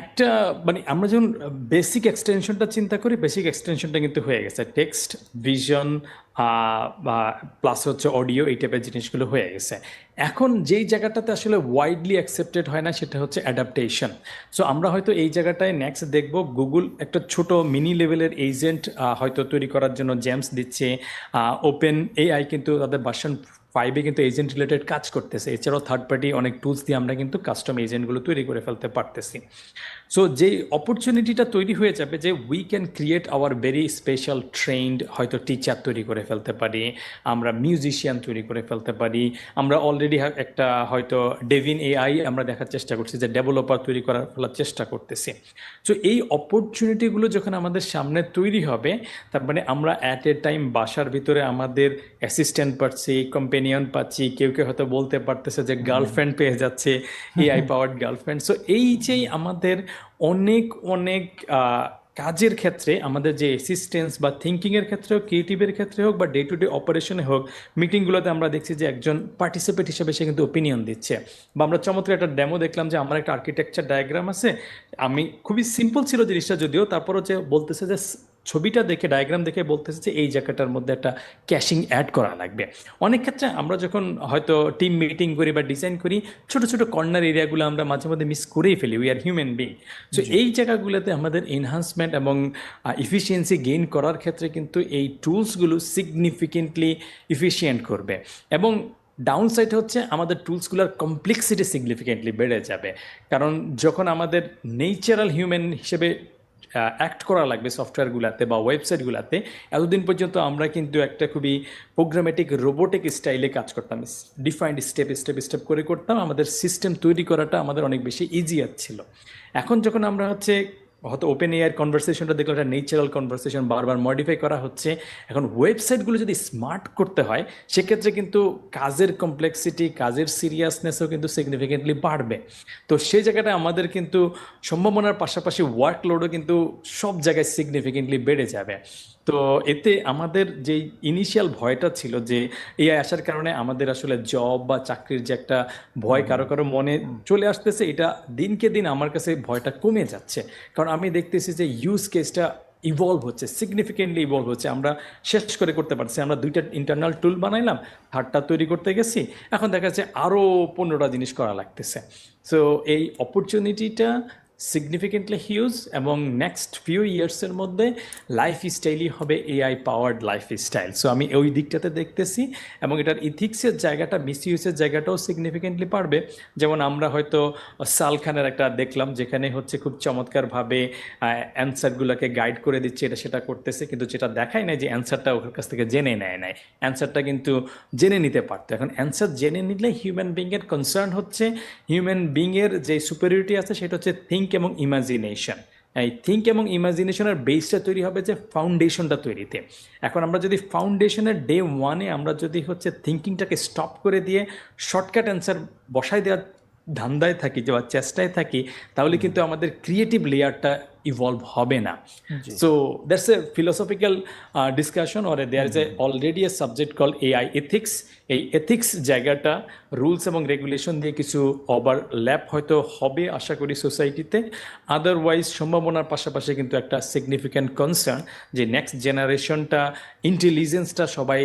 Speaker 3: একটা মানে আমরা যখন বেসিক এক্সটেনশনটা চিন্তা করি, বেসিক এক্সটেনশনটা কিন্তু হয়ে গেছে, টেক্সট, ভিশন বা প্লাস হচ্ছে অডিও, এই টাইপের জিনিসগুলো হয়ে গেছে। এখন যেই জায়গাটাতে আসলে ওয়াইডলি অ্যাকসেপ্টেড হয় না, সেটা হচ্ছে অ্যাডাপ্টেশন। সো আমরা হয়তো এই জায়গাটায় নেক্সট দেখব গুগল একটা ছোট মিনি লেভেলের এজেন্ট হয়তো তৈরি করার জন্য জেমস দিচ্ছে। ওপেন এআই কিন্তু তাদের ভার্সন 5-এ কিন্তু এজেন্ট রিলেটেড কাজ করতেছে। এছাড়াও থার্ড পার্টি অনেক টুলস দিয়ে আমরা কিন্তু কাস্টম এজেন্টগুলো তৈরি করে ফেলতে পারতেছি। সো যেই অপরচুনিটিটা তৈরি হয়ে যাবে যে we can create hour very special trend, হয়তো টিচার তৈরি করে ফেলতে পারি, আমরা মিউজিশিয়ান তৈরি করে ফেলতে পারি, আমরা অলরেডি একটা হয়তো ডেভিন এআই আমরা দেখার চেষ্টা করছি যে ডেভেলপার তৈরি করার ফেলার চেষ্টা করতেছি। সো এই অপরচুনিটিগুলো যখন আমাদের সামনে তৈরি হবে, তার মানে আমরা অ্যাট এ টাইম বাসার ভিতরে আমাদের অ্যাসিস্ট্যান্ট পাচ্ছি, কম্পেনিয়ন পাচ্ছি, কেউ কেউ হয়তো বলতে পারতেছে যে গার্লফ্রেন্ড পেয়ে যাচ্ছে, এআই পাওয়ার্ড গার্লফ্রেন্ড। সো এই যে আমাদের অনেক অনেক কাজের ক্ষেত্রে আমাদের যে অ্যাসিস্ট্যান্স বা থিঙ্কিংয়ের ক্ষেত্রে হোক, ক্রিয়েটিভের ক্ষেত্রে হোক, বা ডে টু ডে অপারেশনে হোক, মিটিংগুলোতে আমরা দেখছি যে একজন পার্টিসিপেট হিসেবে সে কিন্তু ওপিনিয়ন দিচ্ছে। বা আমরা চমৎকার একটা ডেমো দেখলাম যে আমার একটা আর্কিটেকচার ডায়াগ্রাম আছে, আমি খুবই সিম্পল ছিল জিনিসটা যদিও, তারপর হচ্ছে বলতেছে যে ছবিটা দেখে, ডায়াগ্রাম দেখে বলতেছে যে এই জায়গাটার মধ্যে একটা ক্যাশিং অ্যাড করা লাগবে। অনেক ক্ষেত্রে আমরা যখন হয়তো টিম মিটিং করি বা ডিজাইন করি, ছোট ছোট কর্নার এরিয়াগুলো আমরা মাঝে মধ্যে মিস করেই ফেলি। We are human being. So এই জায়গাগুলোতে আমাদের এনহান্সমেন্ট এবং ইফিসিয়েন্সি গেইন করার ক্ষেত্রে কিন্তু এই টুলসগুলো সিগনিফিকেন্টলি ইফিসিয়েন্ট করবে। এবং ডাউন সাইড হচ্ছে আমাদের টুলসগুলোর কমপ্লেক্সিটি সিগনিফিকেন্টলি বেড়ে যাবে, কারণ যখন আমাদের নেচারাল হিউম্যান হিসেবে অ্যাক্ট করা লাগবে সফটওয়্যারগুলোতে বা ওয়েবসাইটগুলোতে, এতদিন পর্যন্ত আমরা কিন্তু একটা খুবই প্রোগ্রামেটিক রোবোটিক স্টাইলে কাজ করতাম, ডিফাইন্ড স্টেপ করে করতাম। আমাদের সিস্টেম তৈরি করাটা আমাদের অনেক বেশি ইজিয়ার ছিল। এখন যখন আমরা হচ্ছে হয়তো ওপেন এআইয়ের কনভারসেশনটা দেখলে একটা নেচারাল কনভারসেশন বারবার মডিফাই করা হচ্ছে, এখন ওয়েবসাইটগুলো যদি স্মার্ট করতে হয়, সেক্ষেত্রে কিন্তু কাজের কমপ্লেক্সিটি, কাজের সিরিয়াসনেসও কিন্তু সিগনিফিকেন্টলি বাড়বে। তো সেই জায়গাটা আমাদের কিন্তু সম্ভাবনার পাশাপাশি ওয়ার্কলোডও কিন্তু সব জায়গায় সিগনিফিকেন্টলি বেড়ে যাবে। তো এতে আমাদের যেই ইনিশিয়াল ভয়টা ছিল যে এআই আসার কারণে আমাদের আসলে জব বা চাকরির যে একটা ভয় কারো কারো মনে চলে আসতেছে, এটা দিনকে দিন আমার কাছে ভয়টা কমে যাচ্ছে। কারণ আমি দেখতেছি যে ইউজ কেসটা ইভলভ হচ্ছে, সিগনিফিকেন্টলি ইভলভ হচ্ছে। আমরা শেষ করে করতে পারছি, আমরা 2টা ইন্টারনাল টুল বানাইলাম, 3টা তৈরি করতে গেছি, এখন দেখা যাচ্ছে আরও 15টা জিনিস করা লাগতেছে। সো এই অপরচুনিটিটা সিগনিফিকেন্টলি হিউজ, এবং নেক্সট ফিউ ইয়ার্সের মধ্যে লাইফ স্টাইলই হবে AI powered life style. So আমি ওই দিকটাতে দেখতেছি, এবং এটার ইথিক্সের জায়গাটা, মিসইউজের জায়গাটাও সিগনিফিকেন্টলি পারবে। যেমন আমরা হয়তো সাল খানের একটা দেখলাম, যেখানে হচ্ছে খুব চমৎকারভাবে অ্যান্সারগুলোকে গাইড করে দিচ্ছে, এটা সেটা করতেছে, কিন্তু যেটা দেখায় নাই যে অ্যান্সারটা ওর কাছ থেকে জেনে নেয় নাই, অ্যান্সারটা কিন্তু জেনে নিতে পারতো। এখন অ্যান্সার জেনে নিলে হিউম্যান বিংয়ের কনসার্ন হচ্ছে, হিউম্যান বিংয়ের যে সুপেরিয়রিটি আছে সেটা হচ্ছে থিঙ্ক এবং ইমাজিনেশন। এই থিঙ্ক এবং ইমাজিনেশনের বেসটা তৈরি হবে যে ফাউন্ডেশনটা তৈরিতে। এখন আমরা যদি ফাউন্ডেশনের ডে 1-এ আমরা যদি হচ্ছে থিঙ্কিংটাকে স্টপ করে দিয়ে শর্টকাট অ্যান্সার বসায় দেওয়ার ধান্দায় থাকি বা চেষ্টায় থাকি, তাহলে কিন্তু আমাদের ক্রিয়েটিভ লেয়ারটা ইভলভ হবে না।
Speaker 1: জি।
Speaker 3: So that's a philosophical discussion or there is a already a subject call AI ethics. এই এথিক্স জায়গাটা রুলস এবং রেগুলেশন দিয়ে কিছু ওভারল্যাপ হয়তো হবে আশা করি সোসাইটিতে। আদারওয়াইজ সম্ভাবনার পাশাপাশি কিন্তু একটা সিগনিফিক্যান্ট কনসার্ন যে নেক্সট জেনারেশনটা ইন্টেলিজেন্সটা সবাই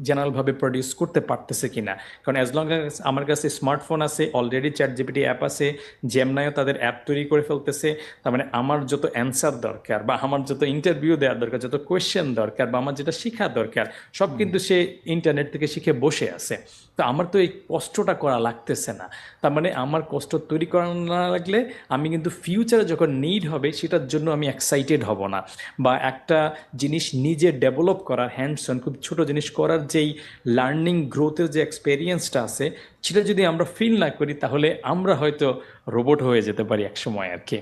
Speaker 3: জেনারেলভাবে প্রডিউস করতে পারতেছে কিনা। কারণ অ্যাজ লং অ্যাজ আমার কাছে স্মার্টফোন আছে, অলরেডি চ্যাটজিপিটি অ্যাপ আছে, জেমনাইও তাদের অ্যাপ তৈরি করে ফেলতেছে, তার মানে আমার যত অ্যান্সার দরকার বা আমার যত ইন্টারভিউ দেওয়ার দরকার, যত কোয়েশ্চেন দরকার বা আমার যেটা শেখা দরকার সব কিন্তু সে ইন্টারনেট থেকে শিখে বসে আছে। তো আমার তো এই কষ্টটা করা লাগতেছে না। তার মানে আমার কষ্ট তৈরি করা না লাগলে আমি কিন্তু ফিউচারে যখন নিড হবে সেটার জন্য আমি এক্সাইটেড হব না। বা একটা জিনিস নিজে ডেভেলপ করার হ্যান্ডস অন খুব ছোটো জিনিস করার যেই লার্নিং গ্রোথের যে এক্সপেরিয়েন্সটা আছে সেটা যদি আমরা ফিল না করি তাহলে আমরা হয়তো রোবট হয়ে যেতে পারি একসময় আর কি।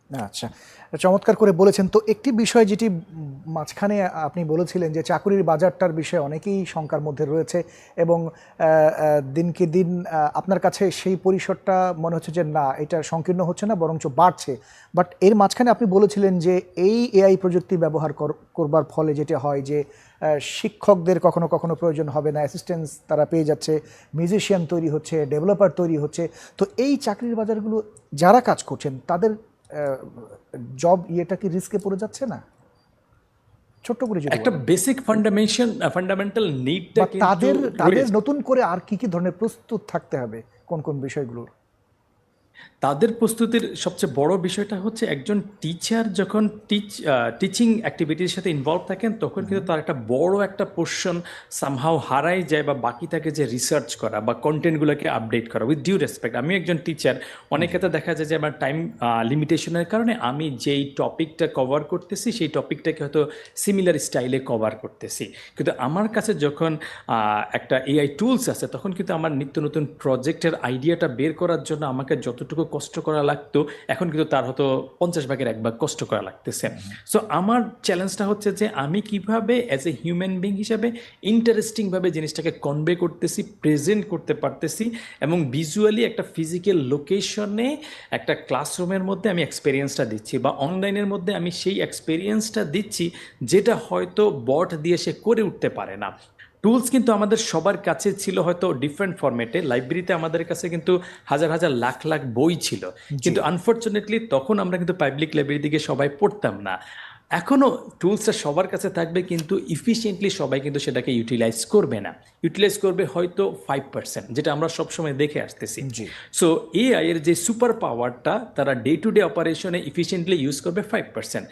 Speaker 1: আচ্ছা, চমৎকার করে বলেছেন। তো একটি বিষয় যেটি মাঝখানে আপনি বলেছিলেন যে চাকরির বাজারটার বিষয়ে অনেকেই শঙ্কার মধ্যে রয়েছে এবং দিনকে দিন আপনার কাছে সেই পরিসরটা মনে হচ্ছে যে না, এটা সংকীর্ণ হচ্ছে না বরঞ্চ বাড়ছে। বাট এর মাঝখানে আপনি বলেছিলেন যে এই এআই প্রযুক্তি ব্যবহার করবার ফলে যেটা হয় যে শিক্ষকদের কখনো কখনো প্রয়োজন হবে না, অ্যাসিস্ট্যান্স তারা পেয়ে যাচ্ছে, মিউজিশিয়ান তৈরি হচ্ছে, ডেভেলপার তৈরি হচ্ছে। তো এই চাকরির বাজারগুলো যারা কাজ করছেন তাদের জব ইয়েটা কি রিস্কে পড়ে যাচ্ছে না? ছোট্ট করে যদি
Speaker 3: একটা বেসিক ফান্ডামেন্টাল নিডটা
Speaker 1: বা তাদের নতুন করে আর কি কি ধরনের প্রস্তুত থাকতে হবে কোন কোন বিষয়গুলোর?
Speaker 3: তাদের প্রস্তুতির সবচেয়ে বড় বিষয়টা হচ্ছে একজন টিচার যখন টিচিং অ্যাক্টিভিটির সাথে ইনভলভ থাকেন তখন কিন্তু তার একটা বড় একটা পোর্শন সামহাও হারাই যায় বা বাকি থাকে যে রিসার্চ করা বা কন্টেন্টগুলোকে আপডেট করা। উইথ ডিউ রেসপেক্ট, আমি একজন টিচার, অনেক ক্ষেত্রে দেখা যায় যে আমার টাইম লিমিটেশনের কারণে আমি যেই টপিকটা কভার করতেছি সেই টপিকটাকে হয়তো সিমিলার স্টাইলে কভার করতেছি, কিন্তু আমার কাছে যখন একটা এআই টুলস আছে তখন কিন্তু আমার নিত্য নতুন প্রজেক্টের আইডিয়াটা বের করার জন্য আমাকে যতটুকু কষ্ট করা লাগতো এখন কিন্তু তার হয়তো 50 ভাগের 1 ভাগ কষ্ট করা লাগতেছে। সো আমার চ্যালেঞ্জটা হচ্ছে যে আমি কিভাবে অ্যাজ এ হিউম্যান বিং হিসাবে ইন্টারেস্টিংভাবে জিনিসটাকে কনভে করতেছি, প্রেজেন্ট করতে পারতেছি এবং ভিজুয়ালি একটা ফিজিক্যাল লোকেশনে একটা ক্লাসরুমের মধ্যে আমি এক্সপেরিয়েন্সটা দিচ্ছি বা অনলাইনের মধ্যে আমি সেই এক্সপেরিয়েন্সটা দিচ্ছি যেটা হয়তো বট দিয়ে সে করে উঠতে পারে না। টুলস কিন্তু আমাদের সবার কাছে ছিল হয়তো ডিফারেন্ট ফরম্যাটে। লাইব্রেরিতে আমাদের কাছে কিন্তু হাজার হাজার লাখ লাখ বই ছিল, কিন্তু আনফর্চুনেটলি তখন আমরা কিন্তু পাবলিক লাইব্রেরি দিকে সবাই পড়তাম না। এখনও টুলসটা সবার কাছে থাকবে কিন্তু ইফিসিয়েন্টলি সবাই কিন্তু সেটাকে ইউটিলাইজ করবে না। ইউটিলাইজ করবে হয়তো 5%, যেটা আমরা সবসময় দেখে আসতেছি। সো এআই এর যে সুপার পাওয়ারটা তারা ডে টু ডে অপারেশনে ইফিসিয়েন্টলি ইউজ করবে 5%।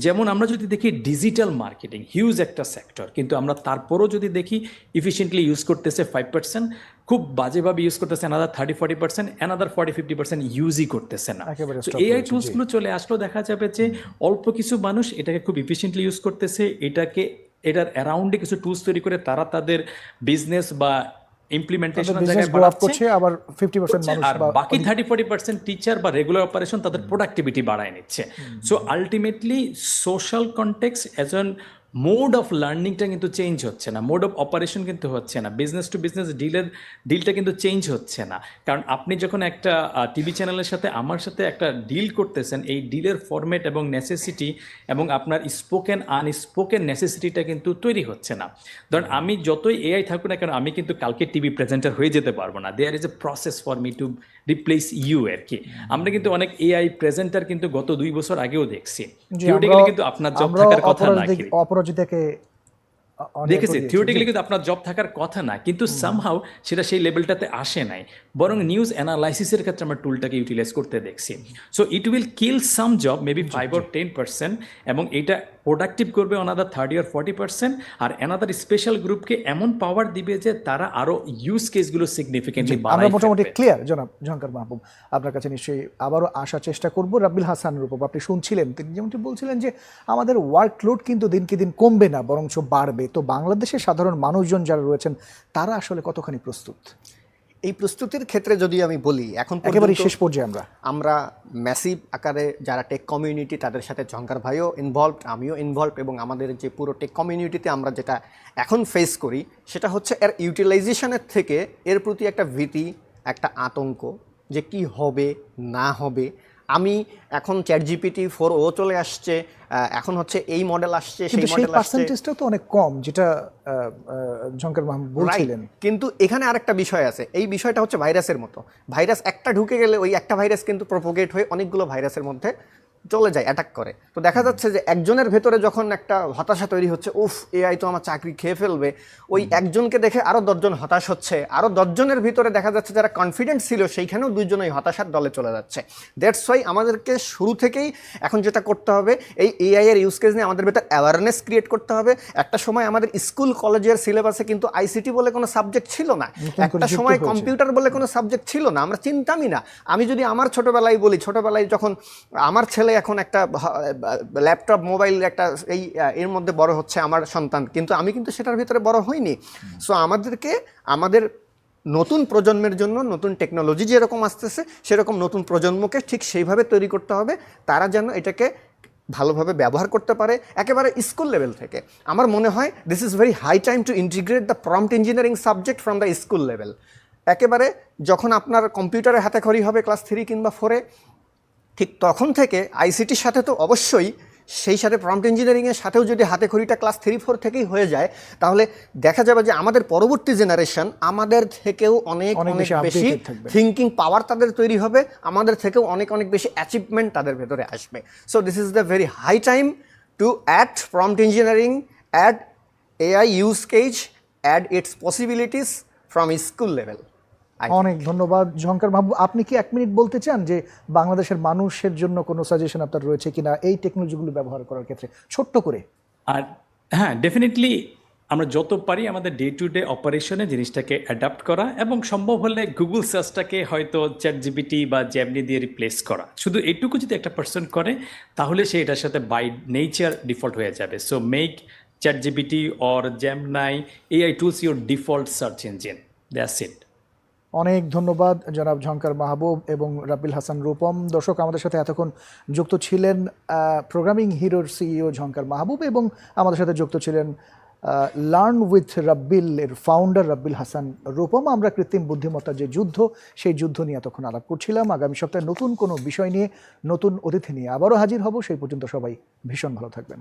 Speaker 3: যেমন আমরা যদি দেখি ডিজিটাল মার্কেটিং হিউজ একটা সেক্টর, কিন্তু আমরা তারপরও যদি দেখি ইফিসিয়েন্টলি ইউজ করতেছে 5%, খুব বাজেভাবে ইউজ করতেছে অ্যানাদার 30-40%, অ্যানাদার 40-50% ইউজই করতেছে না। তো এআই টুলসগুলো চলে আসলেও দেখা যাবে যে অল্প কিছু মানুষ এটাকে খুব ইফিসিয়েন্টলি ইউজ করতেছে, এটার অ্যারাউন্ডে কিছু টুলস তৈরি করে তারা তাদের বিজনেস বা ইমপ্লিমেন্টেশনের জায়গায় বাড়াচ্ছে,
Speaker 1: আবার 50% মানুষ
Speaker 3: আর বাকি 30-40% টিচার বা রেগুলার অপারেশন তাদের প্রোডাক্টিভিটি বাড়ায় নিচ্ছে। So ultimately social context as an mode of লার্নিংটা কিন্তু চেঞ্জ হচ্ছে না, মোড অফ অপারেশন কিন্তু হচ্ছে না, বিজনেস টু বিজনেস ডিলটা কিন্তু চেঞ্জ হচ্ছে না। কারণ আপনি যখন একটা টিভি চ্যানেলের সাথে আমার সাথে একটা ডিল করতেছেন, এই ডিলের ফরম্যাট এবং নেসেসিটি এবং আপনার স্পোকেন আনস্পোকেন নেসেসিটিটা কিন্তু তৈরি হচ্ছে না। ধরুন আমি যতই এআই থাকুক না কেন আমি কিন্তু কালকে টিভি প্রেজেন্টার হয়ে যেতে পারবো না। There is a process for me to replace you আর কি। আমরা কিন্তু অনেক এআই প্রেজেন্টার কিন্তু গত 2 বছর আগেও দেখছি, থিওরিটিক্যালি কিন্তু আপনার জব থাকার কথা না, দেখেছি থিওরিটিক্যালি কিন্তু আপনার জব থাকার কথা না, কিন্তু সামহাউ সেটা সেই লেভেলটাতে আসে নাই, বরং নিউজ অ্যানালাইসিসের ক্ষেত্রে আমরা টুলটাকে ইউটিলাইজ করতে দেখছি। So it will kill some job maybe 5-10%, এবং এটা প্রোডাক্টিভ করবে অনাদার 30-40%, আর অ্যানাদার স্পেশাল গ্রুপকে এমন পাওয়ার দিবে যে তারা আরো ইউজ কেসগুলো সিগনিফিকেন্টলি বাড়ায়।
Speaker 1: আমরা মোটামুটি ক্লিয়ার জনাব ঝঙ্কার মাহবুব, আপনার কাছে নিশ্চয়ই আবারও আসার চেষ্টা করব। রাব্বিল হাসান রূপম, আপনি শুনছিলেন তিনি যেমনটি বলছিলেন যে আমাদের ওয়ার্কলোড কিন্তু দিনকে দিন কমবে না বরঞ্চ বাড়বে। তো বাংলাদেশের সাধারণ মানুষজন যারা রয়েছেন তারা আসলে কতখানি প্রস্তুত?
Speaker 2: এই প্রস্তুতির ক্ষেত্রে যদি আমি বলি, এখন
Speaker 1: একেবারে শেষ পর্যায়ে
Speaker 2: আমরা ম্যাসিভ আকারে যারা টেক কমিউনিটি তাদের সাথে ঝঙ্কার ভাইও ইনভলভড, আমিও ইনভলভ, এবং আমাদের যে পুরো টেক কমিউনিটিতে আমরা যেটা এখন ফেস করি সেটা হচ্ছে এর ইউটিলাইজেশনের থেকে এর প্রতি একটা ভীতি, একটা আতঙ্ক যে কি হবে না হবে। আমি এখন ChatGPT 4o চলে আসছে, এখন হচ্ছে এই মডেল আসছে, সেই
Speaker 1: কিন্তু সেই
Speaker 2: মডেল আসছে,
Speaker 1: পার্সেন্টেজটা তো অনেক কম, যেটা ঝঙ্কার মাহবুব বলছিলেন।
Speaker 2: কিন্তু এখানে আরেকটা বিষয় আছে, এই বিষয়টা হচ্ছে ভাইরাসের মতো। ভাইরাস একটা ঢুকে গেলে ওই একটা ভাইরাস কিন্তু প্রপোগেট হয়ে অনেকগুলো ভাইরাসের মধ্যে চলে যায়, অ্যাটাক করে। তো দেখা যাচ্ছে যে একজনের ভেতরে যখন একটা হতাশা তৈরি হচ্ছে, উফ এআই তো আমার চাকরি খেয়ে ফেলবে, ওই একজনকে দেখে আরও 10 জন হতাশ হচ্ছে, আরও 10 জনের ভিতরে দেখা যাচ্ছে যারা কনফিডেন্ট ছিল সেইখানেও 2 জন ওই হতাশার দলে চলে যাচ্ছে। দ্যাটস ওয়াই আমাদেরকে শুরু থেকেই এখন যেটা করতে হবে, এই এআই এর ইউজ কেস নিয়ে আমাদের ভেতর অ্যাওয়ারনেস ক্রিয়েট করতে হবে। একটা সময় আমাদের স্কুল কলেজের সিলেবাসে কিন্তু আইসিটি বলে কোনো সাবজেক্ট ছিল না, একটা সময় কম্পিউটার বলে কোনো সাবজেক্ট ছিল না, আমরা চিন্তামই না। আমি যদি আমার ছোটবেলায় বলি, ছোটবেলায় যখন আমার ছেলে এখন একটা ল্যাপটপ মোবাইল একটা এর মধ্যে বড় হচ্ছে আমার সন্তান, কিন্তু আমি কিন্তু সেটার ভিতরে বড় হইনি। সো আমাদেরকে আমাদের নতুন প্রজন্মের জন্য নতুন টেকনোলজি যেরকম আসতেছে সেরকম নতুন প্রজন্মকে ঠিক সেইভাবে তৈরি করতে হবে, তারা যেন এটাকে ভালোভাবে ব্যবহার করতে পারে একেবারে স্কুল লেভেল থেকে। আমার মনে হয় this is very high time to integrate the prompt engineering subject from the school level. একেবারে যখন আপনার কম্পিউটারে হাতেখড়ি হবে ক্লাস 3 কিংবা 4-এ, ঠিক তখন থেকে আইসিটির সাথে তো অবশ্যই, সেই সাথে প্রম্পট ইঞ্জিনিয়ারিংয়ের সাথেও যদি হাতেখড়িটা ক্লাস 3-4 থেকেই হয়ে যায়, তাহলে দেখা যাবে যে আমাদের পরবর্তী জেনারেশন আমাদের থেকেও অনেক অনেক বেশি থিঙ্কিং পাওয়ার তাদের তৈরি হবে, আমাদের থেকেও অনেক অনেক বেশি অ্যাচিভমেন্ট তাদের ভেতরে আসবে। So this is the very high time to add prompt engineering, add AI use case, add its possibilities from school level.
Speaker 1: অনেক ধন্যবাদ ঝঙ্কার মাহবুব। আপনি কি 1 মিনিট বলতে চান যে বাংলাদেশের মানুষের জন্য কোনো সাজেশন আপনার রয়েছে কিনা এই টেকনোলজিগুলো ব্যবহার করার ক্ষেত্রে, ছোট্ট করে?
Speaker 3: আর হ্যাঁ, ডেফিনেটলি আমরা যত পারি আমাদের ডে টু ডে অপারেশনে জিনিসটাকে অ্যাডাপ্ট করা, এবং সম্ভব হলে গুগল সার্চটাকে হয়তো ChatGPT বা জেমিনি দিয়ে রিপ্লেস করা। শুধু এইটুকু যদি একটা পার্সন করে তাহলে সে এটার সাথে বাই নেচার ডিফল্ট হয়ে যাবে। So make ChatGPT or Gemini AI tools your default search engine, that's it.
Speaker 1: অনেক ধন্যবাদ জনাব ঝঙ্কার মাহবুব এবং রাব্বিল হাসান রূপম। দর্শক, আমাদের সাথে এতক্ষণ যুক্ত ছিলেন প্রোগ্রামিং হিরোর সিইও ঝঙ্কার মাহবুব, এবং আমাদের সাথে যুক্ত ছিলেন লার্ন উইথ রাব্বিল এর ফাউন্ডার রাব্বিল হাসান রূপম। আমরা কৃত্রিম বুদ্ধিমত্তার যে যুদ্ধ, সেই যুদ্ধ নিয়ে এতক্ষণ আলাপ করছিলাম। আগামী সপ্তাহে নতুন কোনো বিষয় নিয়ে, নতুন অতিথি নিয়ে আবারও হাজির হব। সেই পর্যন্ত সবাই ভীষণ ভালো থাকবেন।